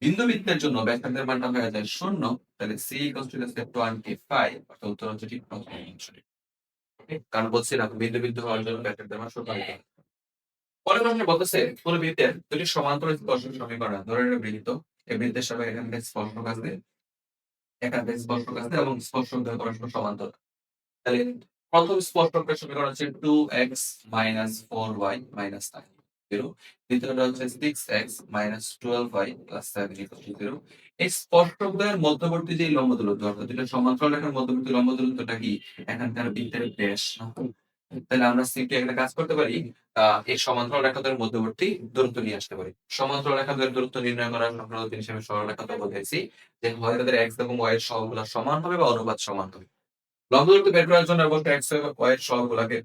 বিন্দু বৃত্তের জন্য ব্যাসার্ধের মানটা হয়ে যায় 0। তাহলে সি ইকুয়াল টু 25। অর্থাৎ উত্তর হচ্ছে ঠিক প্রথম অংশটি। ওকে? কারণ বলছিলাম বিন্দু বিন্দু হওয়ার জন্য ব্যাসার্ধের মান 0 হইতে হবে। পরের প্রশ্নে বলতেছে কোন বৃত্তের দুটি সমান্তরাল স্পর্শক সমীকরণ আছে। ধরো এটা বৃত্ত, এই বৃত্তের সবাই এখানে স্পর্শক আছে, একাধিক স্পর্শক আছে এবং স্পর্শক দ্বয় পরস্পর সমান্তরাল। তাহলে প্রথম স্পর্শকের সমীকরণ হচ্ছে 2x minus 4y minus 9 0। দ্বিতীয়টা হচ্ছে 6x minus 12y plus 7 equal to 0। এই স্পর্শকদ্বয়ের মধ্যবর্তী যে লম্ব দূরত্ব, অর্থাৎ দুটো সমান্তরাল রেখার মধ্যবর্তী লম্ব দূরত্বটা কি? এখানকার বৃত্তের ব্যাস না? তাহলে আমরা সিম্পলি একটা কাজ করতে পারি, এই সমান্তরাল রেখাদের মধ্যবর্তী দূরত্ব নিয়ে আসতে পারি। সমান্তরাল রেখাদের দূরত্ব নির্ণয় করার সংক্রান্ত জিনিস আমি সরলরেখাতে বলেছি যে হয় তাদের x এবং y এর সহগগুলো সমান হবে বা অনুপাত সমান হবে। লম্ব দূরত্ব বের করার জন্য অবশ্যই x এবং y এর সহগগুলোকে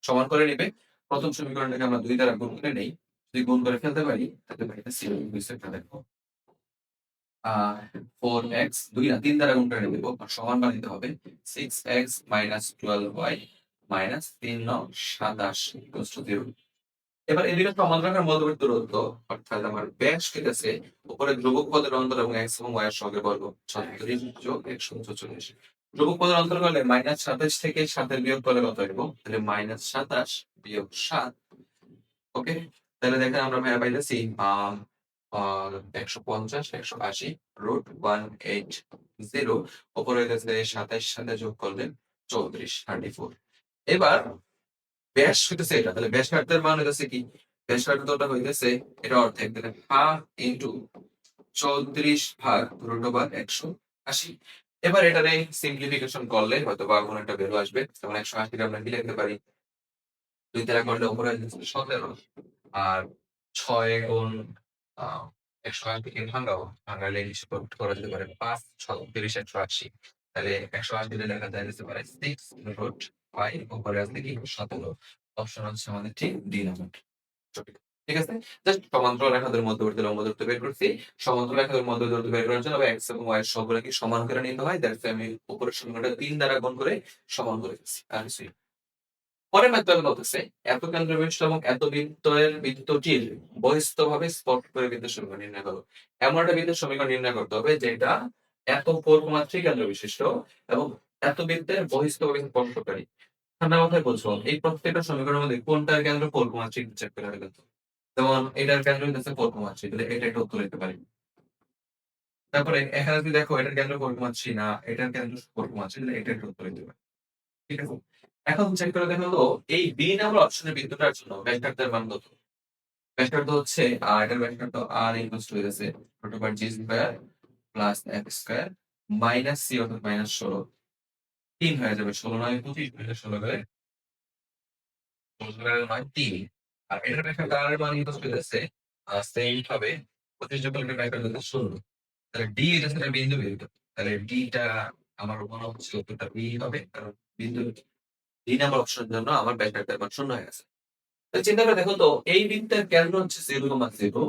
সমান করে নিবে। প্রথম সমীকরণটাকে আমরা 2 দ্বারা গুণ করে নেই। যদি গুণ করে ফেলতে পারি তাহলে এটা সিম্পল দেখো। আ 4x 2 না 3 দ্বারা গুণ করে নেব আর সমান মান দিতে হবে 6x minus 12y minus 3 9 27 equals to 0। এবার এদিকে সমান রেখার মধ্যবর্তী দূরত্ব, অর্থাৎ আমার ব্যাস ঠিক আছে, উপরে ধ্রুবক পদের অন্তর এবং x এবং y এর সহগের বর্গ 36 যোগ 144। ধ্রুবক পদের অন্তর করলে -27 থেকে 7 এর বিয়োগ করলে কত হইব? তাহলে -27 বিয়োগ 7। ওকে? তাহলে দেখেন আমরা ভাইয়া পাইতেছি 150 180 রুট 180 উপরে হইতেছে 27 সাথে যোগ করলে 34 34। এবার ব্যাস হইতেছে এটা, তাহলে ব্যাসার্ধের মান হইতেছে কি? ব্যাসার্ধটা হইতেছে এটা অর্ধেক, তাহলে হাফ ইনটু 34 ভাগ √100 আসি। এবার এটারে সিম্পলিফিকেশন করলে হয়তোবা কোনো একটা ভ্যালু আসবে। যেমন ১৮০ কে আমরা কি লিখতে পারি? ২ দ্বারা করলে উপরে আসবে ১৭ আর ৬ গুণ আ ১৮০ কে ভাঙাও। ভাঙালে নিচে করা যেতে পারে ৫, ৬ ৩০, ১৮০। তাহলে ১৮০ দিয়ে লেখা যাইতে পারে 6 রুট 5 উপরে আসবে কি ১৭। অপশন হচ্ছে আমাদের ঠিক ডি নাম্বারটা। সঠিক। ঠিক আছে? জাস্ট সমান্তরাল রেখাদের মধ্যবর্তী লম্ব দূরত্ব বের করছি। সমান্তরাল রেখাদের মধ্যবর্তী দূরত্ব বের করার জন্য x এবং y এর সহগগুলোকে সমান করে নিতে হয়। দ্যাটস ওয়াই আমি উপরের সমীকরণটা ৩ দ্বারা গুণ করে সমান করে ফেলছি। আর কিছুই না। পরের ম্যাথড বলতেছে এত কেন্দ্রবিষ্ট এবং এত বৃত্তের বৃত্তটির বহিস্থভাবে স্পর্শ করে বৃত্তের সমীকরণ নির্ণয় করো। এমন একটা বৃত্তের সমীকরণ নির্ণয় করতে হবে যেটা এত 4,3 কেন্দ্র বিশিষ্ট এবং এত বৃত্তের বহিস্থভাবে স্পর্শকারী। ঠান্ডা মাথায় বলছো এই প্রত্যেকটা সমীকরণের মধ্যে কোনটার কেন্দ্র 4,3 চেক করে ফেলো তো। যেমন এটার কেন্দ্র হইতেছে 4,3 তাহলে এটা একটা উত্তর দিতে পারি। তারপরে এখানে যদি দেখো এটার কেন্দ্র 4,3 না এটার কেন্দ্র 4,3 তাহলে এটা একটা উত্তর দিতে পারি। ঠিক আছে? এখন চেক করে দেখো তো এই বি নাম্বার অপশনের বিন্দুটার জন্য ব্যাসার্ধের মান কত? ব্যাসার্ধ হচ্ছে এটার ব্যাসার্ধ r ইকুয়ালস টু হইতেছে √g square plus x square minus c অর্থাৎ মাইনাস 16 3 হয়ে যাবে 16 9 25 মাইনাস 16 করে 16 9 3 আর এটার ব্যাসার্ধ r এর মান ইকুয়ালস টু হইতেছে সেইম ভাবে 25 যোগ করলে ব্যাসার্ধ হচ্ছে 16 তাহলে d এটা হচ্ছে একটা বিন্দু বিন্দু তাহলে d টা আমার মনে হচ্ছে উত্তরটা b হবে কারণ বিন্দু d নাম্বার অপশনের জন্য আমার ব্যাসার্ধের মান 0 হয়ে গেছে। তো চিন্তা করে দেখো তো এই বৃত্তের কেন্দ্র হচ্ছে 0,0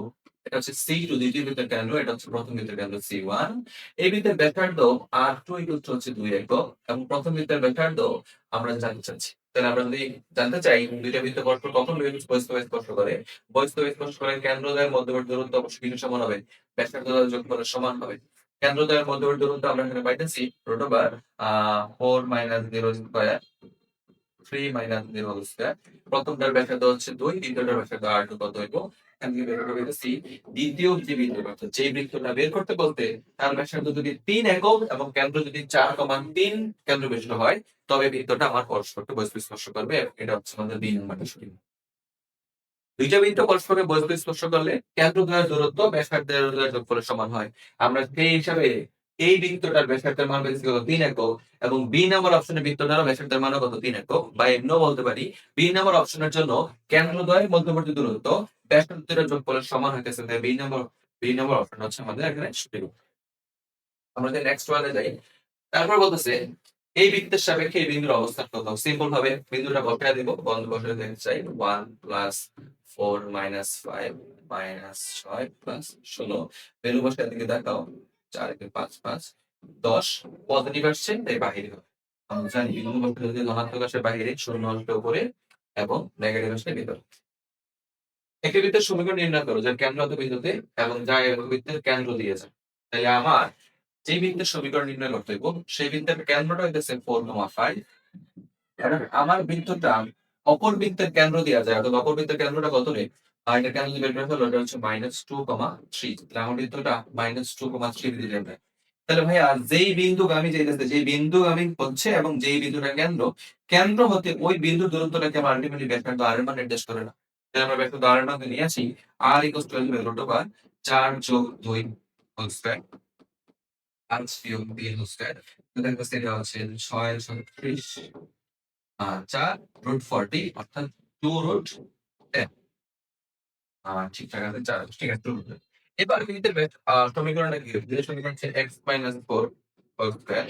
এটা হচ্ছে C2 দ্বিতীয় বৃত্তের কেন্দ্র এটা হচ্ছে প্রথম বৃত্তের কেন্দ্র C1 এই বৃত্তের ব্যাসার্ধ R2 হচ্ছে 2 একক এবং প্রথম বৃত্তের ব্যাসার্ধ আমরা জানতে চাচ্ছি তাহলে আমরা যদি জানতে চাই দুইটা বৃত্ত পরস্পর কখন বহিঃস্থভাবে স্পর্শ করে বহিঃস্থভাবে স্পর্শ করে কেন্দ্রদ্বয়ের মধ্যবর্তী দূরত্ব অবশ্যই কিসের সমান হবে ব্যাসার্ধ দ্বারা যোগ করে সমান হবে কেন্দ্রদ্বয়ের মধ্যবর্তী দূরত্ব আমরা এখানে পাইতেছি √4 - 0 স্কয়ার 3 - 0 হোল স্কয়ার প্রথমটার ব্যাসার্ধ হচ্ছে 2 দ্বিতীয়টার ব্যাসার্ধ r2 কত হইব এখান থেকে বের করে পেয়েছি দ্বিতীয় যে বিন্দু অর্থাৎ যে বৃত্তটা বের করতে বলতে তার ব্যাসার্ধ যদি 3 একক এবং কেন্দ্র যদি 4,3 কেন্দ্র বিশিষ্ট হয় তবে বৃত্তটা আমার পরস্পরকে স্পর্শ করবে এটা হচ্ছে আমাদের 2 নম্বরটা সঠিক দুইটা বৃত্ত পরস্পরকে বহিঃস্থ স্পর্শ করলে কেন্দ্রদ্বয়ের দূরত্ব ব্যাসার্ধের যোগফলের সমান হয় আমরা সেই হিসাবে এই বৃত্তটার ব্যাসার্ধের মান পেয়েছি কত 3 একক এবং বি নাম্বার অপশনের বৃত্তটারও ব্যাসার্ধের মান কত 3 একক বা এমনও বলতে পারি বি নাম্বার অপশনের জন্য কেন্দ্রদ্বয়ের মধ্যবর্তী দূরত্ব ব্যাসার্ধের যোগফলের সমান হইতেছে তাই বি নাম্বার অপশন হচ্ছে আমাদের এখানে সঠিক আমরা যদি নেক্সট ওয়ানে যাই তারপর বলতেছে এই বৃত্তের সাপেক্ষে এই বিন্দুর অবস্থান কত সিম্পল ভাবে বিন্দুটা বসায় দেব বন্ধ বসায় দেখতে চাই 1 plus 4 minus 5 minus 6 plus 16 value বসায় দিকে দেখাও 4 কে 5 5 10 পজিটিভ আসছে তাই বাহিরে হবে আমরা জানি বিন্দু বলতে যদি ধনাত্মক আসে বাহিরে শূন্য আসবে উপরে এবং নেগেটিভ আসলে ভিতরে একটি বৃত্তের সমীকরণ নির্ণয় করো যার কেন্দ্র হতে বিন্দুতে এবং যা এই বৃত্তের কেন্দ্র দিয়েছে তাহলে আমার যে বৃত্তের সমীকরণ নির্ণয় করতে হইব সেই বৃত্তের কেন্দ্রটা হইতেছে 4,5 এবং আমার বৃত্তটা অপর বৃত্তের কেন্দ্র দেওয়া যায় অর্থাৎ অপর বৃত্তের কেন্দ্রটা কত রে আর এটা কেন্দ্র যদি বের করে ফেলো এটা হচ্ছে -2,3 তাহলে আমার বৃত্তটা -2,3 দিয়ে যাবে তাহলে ভাইয়া যেই বিন্দু আমি চাইতেছি যেই বিন্দু আমি হচ্ছে এবং যেই বিন্দুটা কেন্দ্র কেন্দ্র হতে ওই বিন্দুর দূরত্বটাকে আমার আলটিমেটলি ব্যাসার্ধ আর এর মান নির্দেশ করে না তাহলে আমরা ব্যাসার্ধ আর এর মান নিয়ে আসি r = 4 + 2 whole square 5 - 3 whole square তাহলে সেটা হচ্ছে 6 × 30 4 √40 অর্থাৎ 2√10 ঠিকঠাক আছে 4 ঠিক আছে 2 এবার বিন্দুর সমীকরণটা কি হবে সমীকরণ হচ্ছে x - 4 whole square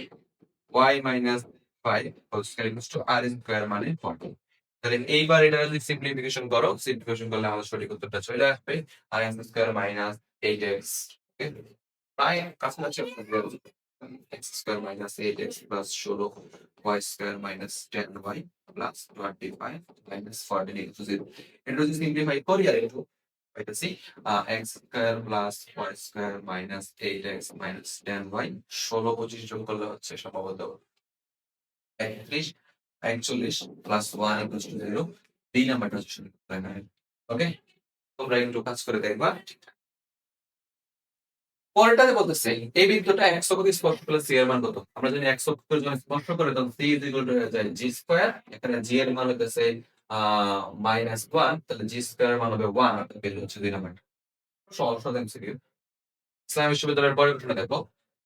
y - 5 whole square equals to r square মানে 40 তাহলে এইবার এটা যদি সিম্পলিফিকেশন করো সিম্পলিফিকেশন করলে আমাদের সঠিক উত্তরটা চলে আসবে আর x স্কয়ার মাইনাস 8x ওকে প্রায় কাছাকাছি x square minus 8x plus 16 y square minus 10y plus 25 minus 14 equal to 0 এটা যদি সিম্পলিফাই করি আর একটু পাইতেছি x square plus y square minus 8x minus 10y 16 25 যোগ করলে হচ্ছে সম্ভবত 31 41 প্লাস 1 ইকুয়াল টু 0 এই নাম্বারটা হচ্ছে সঠিক উত্তর এখানে ওকে তোমরা একটু কাজ করে দেখবা পরেরটাতে বলতেছে এই বৃত্তটা x অক্ষকে স্পর্শ করলে c এর মান কত আমরা জানি x অক্ষকে যখন স্পর্শ করে তখন c হয়ে যায় g স্কয়ার এখানে g এর মান হইতেছে -1 তাহলে g স্কয়ার এর মান হবে 1 অর্থাৎ বের হচ্ছে 2 নাম্বার সহজ সহজ এমসিকিউ ইসলাম বিশ্ববিদ্যালয়ের পরের ঘটনা দেখো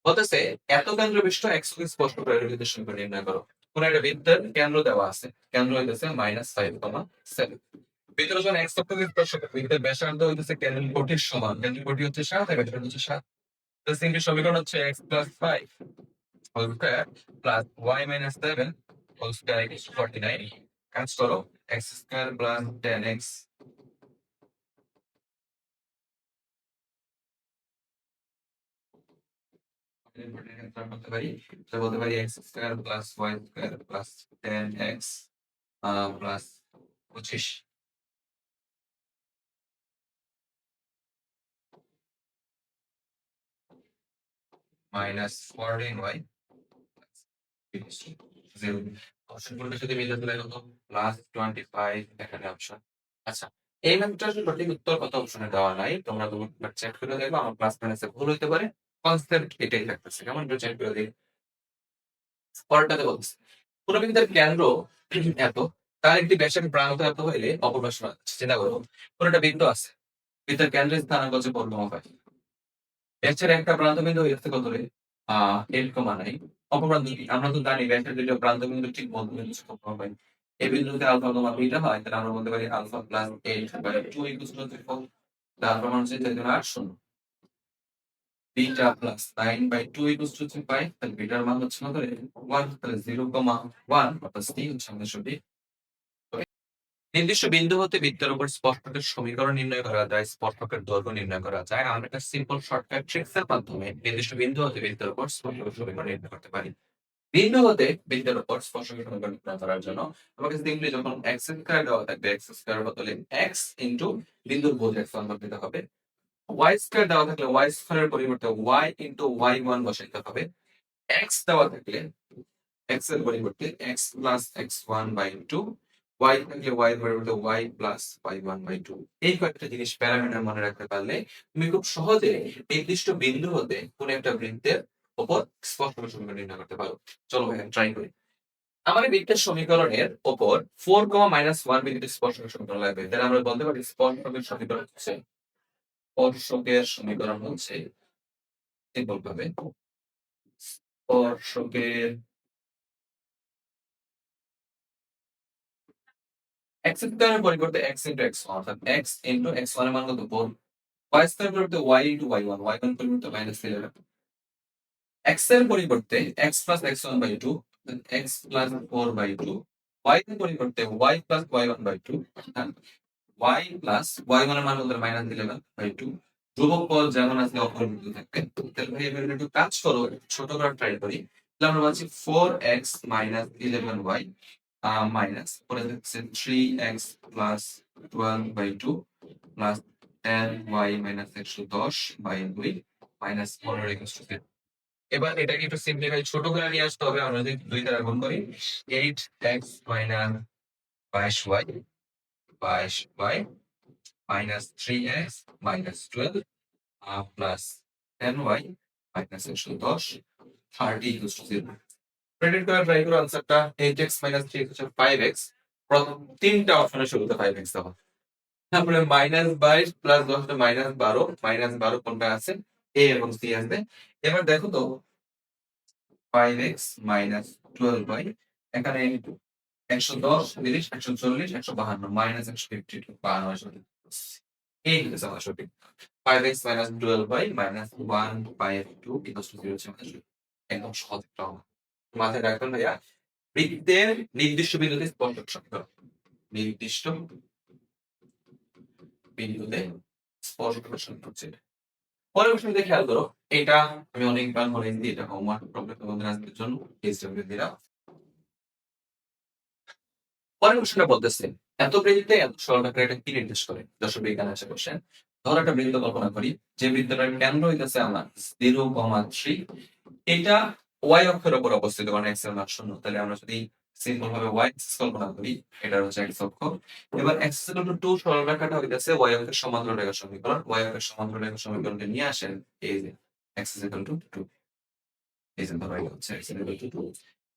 বলতেছে এত কেন্দ্র বিশিষ্ট এককে স্পষ্ট করে বৃত্তের সমীকরণ নির্ণয় করো। কোন একটা বৃত্তের কেন্দ্র দেওয়া আছে, কেন্দ্র হইতেছে -5,7। বৃত্তের যখন এক্স অক্ষকে স্পর্শ করে বৃত্তের ব্যাসার্ধ হইতেছে কেন্দ্র কোটির সমান, কেন্দ্র কোটি হচ্ছে 7 আর ব্যাসার্ধ হচ্ছে 7। তো সিম্পল সমীকরণ হচ্ছে x + 5 whole square plus y - 7 whole square = 49। কাজ করো, x স্কয়ার প্লাস 10x করতে পারি, তো বলতে পারি x square plus y square plus 10x plus 25 minus 14y 0। অপশনগুলোর সাথে মিলে দিলে কত? প্লাস 25 এখানে অপশন। আচ্ছা, এই ম্যাথটার সঠিক উত্তর কত অপশনে দেওয়া নাই, তোমরা একবার চেক করে দেখবে, আমার প্লাস মাইনাসে ভুল হইতে পারে, কনসেপ্ট এটাই থাকতেছে। কেমন একটু চেক করে দিই। পরেরটাতে বলছে কোন বিন্দুর কেন্দ্র এত, তার একটি ব্যাসের প্রান্ত এত হইলে অপর ব্যাস চিন্তা করো, কোন একটা বিন্দু আছে, বৃত্তের কেন্দ্রের স্থানাঙ্ক হচ্ছে 4,5। ব্যাসের একটা প্রান্ত বিন্দু হইছে কত রে? 8,9। অপপ্রান্ত কি? আমরা তো জানি ব্যাসের দুটো প্রান্ত বিন্দু ঠিক মধ্যবিন্দু হচ্ছে 4,5। এই বিন্দুতে আলফা কমা বিটা হয়, তাহলে আমরা বলতে পারি আলফা প্লাস 8/2 ইকুয়াল টু 4। তার প্রমাণ হচ্ছে 8 বিটা প্লাস 9/2 ইকুয়াল টু 5। তাহলে বিটার মান হচ্ছে কত রে? 1। তাহলে 0,1 অর্থাৎ C হচ্ছে আমাদের সঠিক। নির্দিষ্ট বিন্দু হতে বৃত্তের উপর স্পর্শকের সমীকরণ নির্ণয় করা যায়, স্পর্শকের দৈর্ঘ্য নির্ণয় করা যায়। আমরা একটা সিম্পল শর্টকাট ট্রিক্স এর মাধ্যমে নির্দিষ্ট বিন্দু হতে বৃত্তের উপর স্পর্শকের সমীকরণ নির্ণয় করতে পারি। বিন্দু হতে বৃত্তের উপর স্পর্শকের সমীকরণ নির্ণয় করার জন্য আমাকে সিম্পলি যখন x স্কয়ার দেওয়া থাকবে, x স্কয়ার বদলে x ইনটু বিন্দুর বোঝ x1 দিতে হবে। y স্কয়ার দেওয়া থাকলে y স্কয়ারের পরিবর্তে y ইনটু y1 বসাইতে হবে। x দেওয়া থাকলে x এর পরিবর্তে x প্লাস x1/2, y থাকলে y এর পরিবর্তে y প্লাস y1/2। এই কয়েকটা জিনিস প্যারামিটার মনে রাখতে পারলে তুমি খুব সহজে নির্দিষ্ট বিন্দু হতে কোন একটা বৃত্তের উপর স্পর্শকের সমীকরণ নির্ণয় করতে পারো। চলো ভাই ট্রাই করি। আমাদের বৃত্তের সমীকরণের উপর 4, -1 বিন্দুতে স্পর্শকের সমীকরণ লাগবে। তাহলে আমরা বলতে পারি স্পর্শকের সমীকরণ হচ্ছে সিম্পল ভাবে স্পর্শকের x স্কয়ারের পরিবর্তে x ইনটু x1, অর্থাৎ x ইনটু x1 এর মান কত? 4। y স্কয়ারের পরিবর্তে y ইনটু y1, y1 পরিবর্তে -11। x এর পরিবর্তে x plus x1/2, x plus 4/2। y এর পরিবর্তে y plus y1/2, y plus y1 এর মান হলো -11/2। ধ্রুবক পদ যেমন আছে অপরিবর্তিত থাকবে। তাহলে ভাই এবার একটু কাজ করো, ছোট করার ট্রাই করি। তাহলে আমরা পাচ্ছি 4x - 11y মাইনাস পরে হচ্ছে 3x plus 12/2 plus 10y - 110/2 minus 15 equals to 0। এবার এটাকে একটু সিম্পলিফাই ছোট করে নিয়ে আসতে হবে। আমরা যদি 2 দ্বারা গুণ করি 8x - 22y 22y minus 3x minus 12 plus 10y minus 110 30 equals to 0। Predict করার ট্রাই করো আনসারটা। 8x - 3x হচ্ছে 5x। প্রথম তিনটা অপশনের শুরুতে 5x দেওয়া, তারপরে -22 প্লাস 10 -12, -12 কোনটা আছে? a এবং c আছে। এবার দেখো তো 5x - 12y এখানে 110 30 140 152 -152 52 এই হচ্ছে আমার সঠিক। 5x - 12y -1/2 = 0 হচ্ছে আমাদের সঠিক। একদম সহজ একটা অঙ্ক। মাথায় রাখবেন ভাইয়া, বৃত্তের নির্দিষ্ট বিন্দুতে স্পর্শক সমীকরণ, নির্দিষ্ট বিন্দুতে স্পর্শকের সমীকরণ হচ্ছে এটা। পরের প্রশ্নটা খেয়াল করো, এটা আমি অনেকবার বলে দিই, এটা হোমওয়ার্ক প্রবলেম তোমাদের আজকের জন্য এইচডব্লিউ দিলাম। পরের প্রশ্নটা বলতেছে এত বৃত্তে এত সরলরেখা এটা কি নির্দেশ করে? দর্শক বিজ্ঞান আছে কোশ্চেন। ধরো একটা বৃত্ত কল্পনা করি, যে বৃত্তটার কেন্দ্র হইতেছে আমার 0,3। এটা y অক্ষের উপর অবস্থিত, কারণ x এর মান 0। তাহলে আমরা যদি সিম্পল ভাবে y অ্যাক্সিস কল্পনা করি, এটা হচ্ছে x অক্ষ। এবার x 2 সরলরেখাটা হইতেছে y অক্ষের সমান্তরাল রেখার সমীকরণ। y অক্ষের সমান্তরাল রেখার সমীকরণটা নিয়ে আসেন, এই যে x 2, এই যে ধরো এটা হচ্ছে x 2।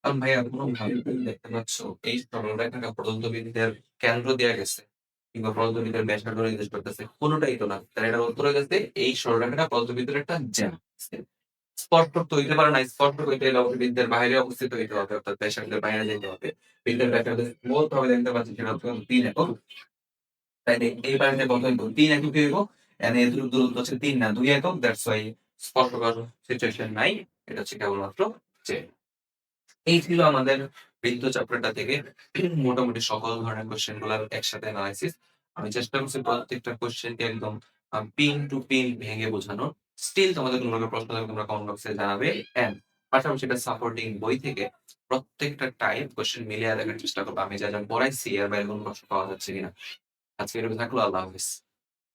কারণ ভাইয়া কোনোভাবে তুমি দেখতে পাচ্ছ এই সরলরেখাটা প্রদত্ত বৃত্তের কেন্দ্র দেয়া গেছে কিংবা প্রদত্ত বৃত্তের ব্যাসার্ধ নির্দেশ করতেছে, কোনোটাই তো না। তাহলে এটার উত্তর হয়ে গেছে এই সরলরেখাটা প্রদত্ত বৃত্তের একটা জ্যা। স্পর্শক তো হইতে পারে না। স্পর্শক হইতে হইলে অবশ্যই বৃত্তের বাহিরে অবস্থিত হইতে হবে। অর্থাৎ ব্যাসার্ধের বাইরে যাইতে হবে। বৃত্তের ব্যাসার্ধ বলতে হবে দেখতে পাচ্ছি সেটা হচ্ছে ৩ একক। তাইলে এই পারেতে কত হইব? ৩ একক হইব। এন্ড এতটুকু দূরত্ব হচ্ছে ৩ না ২ একক। দ্যাটস ওয়াই স্পর্শকার সিচুয়েশন নাই। এটা হচ্ছে কেবলমাত্র যে এই ছিল আমাদের বৃত্ত চ্যাপ্টারটা থেকে মোটামুটি সকল ধরনের কোয়েশ্চেন গুলার একসাথে এনালাইসিস। আমি চেষ্টা করছি প্রত্যেকটা কোয়েশ্চেনকে একদম পিন টু পিন ভেঙে বোঝানোর। স্টিল তোমাদের কোন রকম প্রশ্ন থাকলে তোমরা কমেন্ট বক্সে জানাবে। অ্যান্ড পাশাপাশি এটা সাপোর্টিং বই থেকে প্রত্যেকটা টাইপ কোয়েশ্চেন মিলিয়ে দেখার চেষ্টা করব। আমি যা পড়াইছি এর বাইরে কোন প্রশ্ন পাওয়া যাচ্ছে কিনা। আজকে এটুকু থাকলো। আল্লাহ হাফেজ।